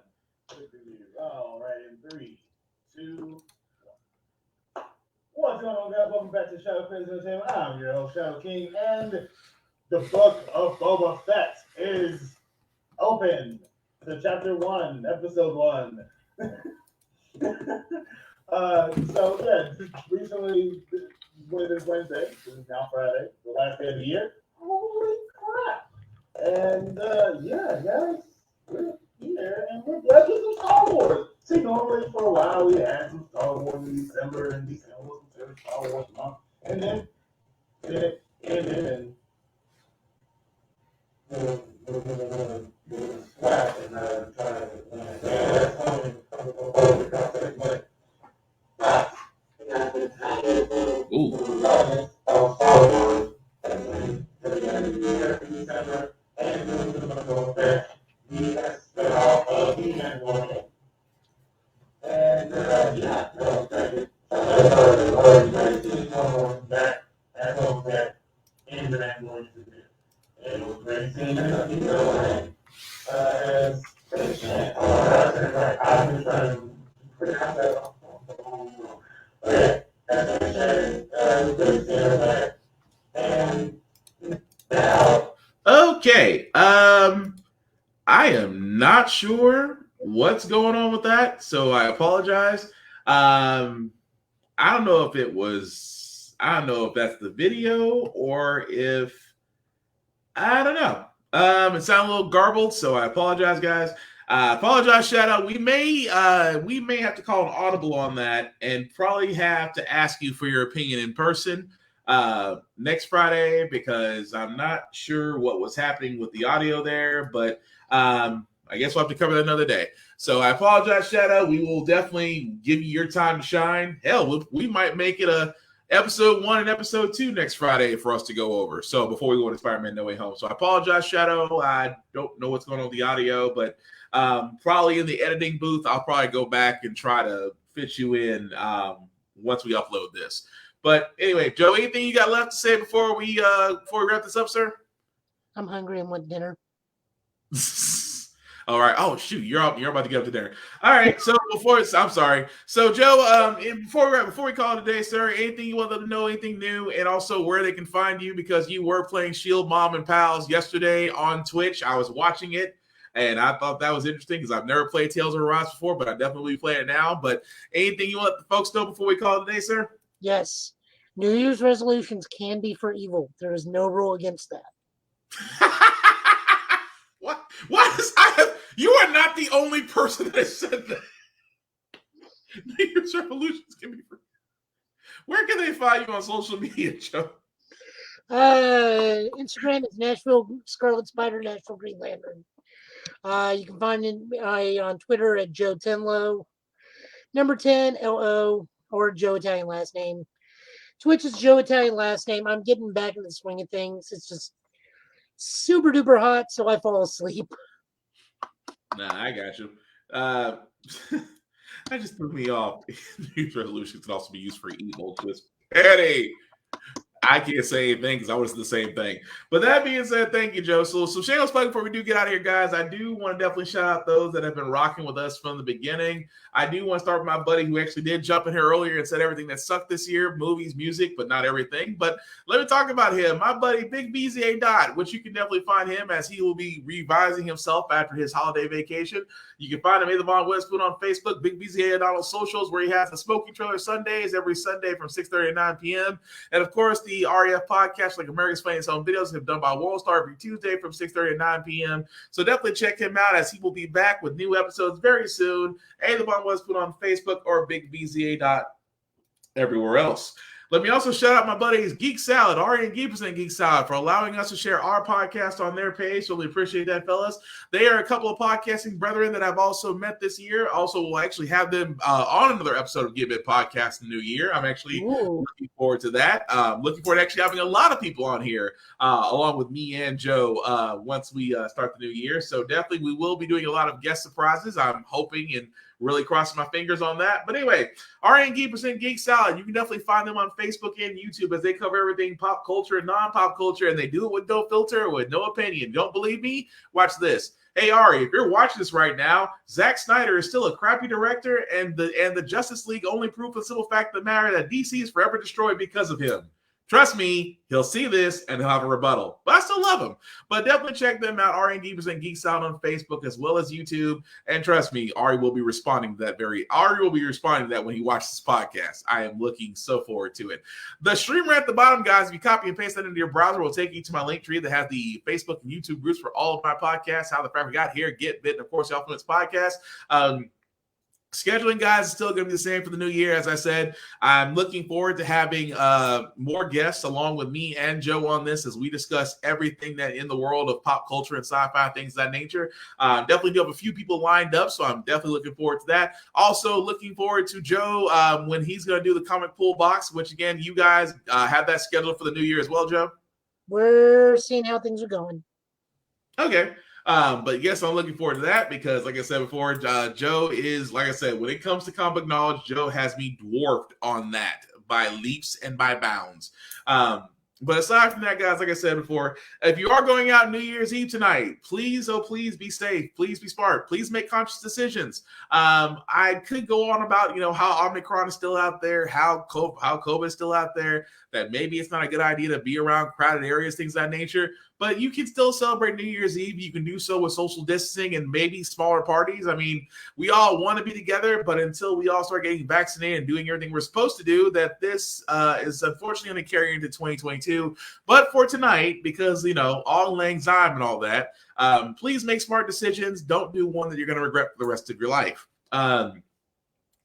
S3: All right, in 3, 2, 1. What's going on, guys? Welcome back to Shadow Crazy Entertainment. I'm your host, Shadow King, and the Book of Boba Fett is open to Chapter 1, Episode 1. Recently, when it is Wednesday, this is now Friday, the last day of the year. Holy crap! And guys, we're here, and we're back with some Star Wars. See, normally for a while we had some Star Wars in December, and December was considered Star Wars month, and then
S1: Okay, I am not sure what's going on with that, so I apologize. I don't know if that's the video or if I don't know. It sounded a little garbled, so I apologize, guys. Apologize, shout out. We may have to call an audible on that and probably have to ask you for your opinion in person next Friday because I'm not sure what was happening with the audio there, but I guess we'll have to cover that another day. So I apologize, Shadow. We will definitely give you your time to shine. Hell, we might make it a episode 1 and episode 2 next Friday for us to go over. So before we go to Spider-Man No Way Home. So I apologize, Shadow. I don't know what's going on with the audio, but probably in the editing booth, I'll probably go back and try to fit you in once we upload this. But anyway, Joe, anything you got left to say before we wrap this up, sir? I'm
S2: hungry and want dinner.
S1: All right. Oh shoot, you're about to get up to dinner. All right. So I'm sorry. So Joe, before we call it a day, sir, anything you want them to know, anything new, and also where they can find you because you were playing Shield Mom and Pals yesterday on Twitch. I was watching it. And I thought that was interesting because I've never played Tales of Arise before, but I definitely will be playing it now. But anything you want the folks know before we call it a day, sir?
S2: Yes. New Year's resolutions can be for evil. There is no rule against that.
S1: What? You are not the only person that said that. New Year's resolutions can be for. Where can they find you on social media, Joe?
S2: Instagram is Nashville Scarlet Spider, Nashville Green Lantern. You can find me on Twitter at Joe Tenlo, number 10 LO, or Joe Italian last name. Twitch is Joe Italian last name. I'm getting back in the swing of things. It's just super duper hot, so I fall asleep.
S1: Nah, I got you. That just threw me off. New Year's resolutions can also be used for evil. Twist petty. I can't say anything because I was the same thing. But that being said, thank you, Joe. So shameless plug before we do get out of here, guys. I do want to definitely shout out those that have been rocking with us from the beginning. I do want to start with my buddy who actually did jump in here earlier and said everything that sucked this year, movies, music, but not everything. But let me talk about him. My buddy, Big BZA Dot, which you can definitely find him as he will be revising himself after his holiday vacation. You can find him either on Westwood on Facebook, Big BZA Dot on socials, where he has the Smoking Trailer Sundays every Sunday from 6:30 to 9 p.m. And of course, the REF podcast, like America's Funniest Home Videos, have done by World Star every Tuesday from 6:30 to 9 p.m. So definitely check him out as he will be back with new episodes very soon. Either on Westwood on Facebook or Big BZA Dot everywhere else. Let me also shout out my buddies Geek Salad, Ari and Geek Percent Geek Salad, for allowing us to share our podcast on their page. Really appreciate that, fellas. They are a couple of podcasting brethren that I've also met this year. Also, we'll actually have them on another episode of Git Bit Podcast in the new year. I'm actually looking forward to that. Looking forward to actually having a lot of people on here, along with me and Joe, once we start the new year. So definitely we will be doing a lot of guest surprises. I'm hoping and really crossing my fingers on that. But anyway, RN Geek Percent Geek Salad, you can definitely find them on Facebook and YouTube as they cover everything pop culture and non-pop culture, and they do it with no filter, with no opinion. Don't believe me? Watch this. Hey, Ari, if you're watching this right now, Zack Snyder is still a crappy director, and the Justice League only proof of the simple fact of the matter that DC is forever destroyed because of him. Trust me, he'll see this and he'll have a rebuttal. But I still love him. But definitely check them out, Ari and Geek Percent Geek Salad on Facebook as well as YouTube. And trust me, Ari will be responding to that when he watches this podcast. I am looking so forward to it. The streamer at the bottom, guys, if you copy and paste that into your browser, will take you to my link tree that has the Facebook and YouTube groups for all of my podcasts, How the Fabric Got Here, Get Bit, and of course, the Ultimate Podcast. Scheduling, guys, is still going to be the same for the new year. As I said, I'm looking forward to having more guests along with me and Joe on this as we discuss everything that in the world of pop culture and sci-fi, things of that nature. Definitely do have a few people lined up, so I'm definitely looking forward to that. Also looking forward to Joe when he's going to do the comic pool box, which, again, you guys have that scheduled for the new year as well, Joe?
S2: We're seeing how things are going.
S1: Okay. But yes, I'm looking forward to that because, like I said before, Joe is, like I said, when it comes to comic knowledge, Joe has me dwarfed on that by leaps and by bounds. But aside from that, guys, like I said before, if you are going out New Year's Eve tonight, please, oh, please be safe. Please be smart. Please make conscious decisions. I could go on about, how Omicron is still out there, how COVID is still out there, that maybe it's not a good idea to be around crowded areas, things of that nature. But you can still celebrate New Year's Eve. You can do so with social distancing and maybe smaller parties. I mean, we all want to be together, but until we all start getting vaccinated and doing everything we're supposed to do, that this is unfortunately going to carry into 2022. But for tonight, because, all lang syne and all that, please make smart decisions. Don't do one that you're going to regret for the rest of your life.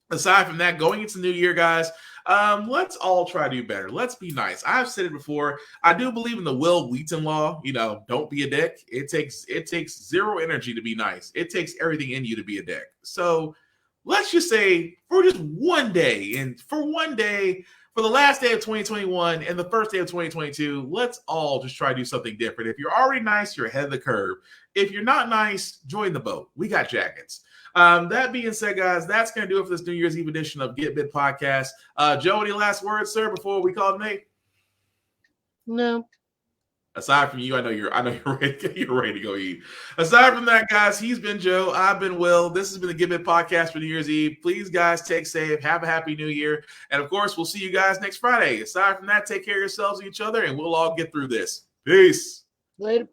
S1: Aside from that, going into the new year, guys, let's all try to do better. Let's be nice. I've said it before. I do believe in the Will Wheaton law. Don't be a dick. It takes zero energy to be nice. It takes everything in you to be a dick. So let's just say for just one day, for the last day of 2021 and the first day of 2022, let's all just try to do something different. If you're already nice, you're ahead of the curve. If you're not nice, join the boat. We got jackets. That being said, guys, that's going to do it for this New Year's Eve edition of Get Bit Podcast. Joe, any last words, sir, before we call it Nate?
S2: No.
S1: Aside from you, I know you're ready to go eat. Aside from that, guys, he's been Joe. I've been Will. This has been the Get Bit Podcast for New Year's Eve. Please, guys, take safe. Have a happy New Year. And, of course, we'll see you guys next Friday. Aside from that, take care of yourselves and each other, and we'll all get through this. Peace.
S2: Later.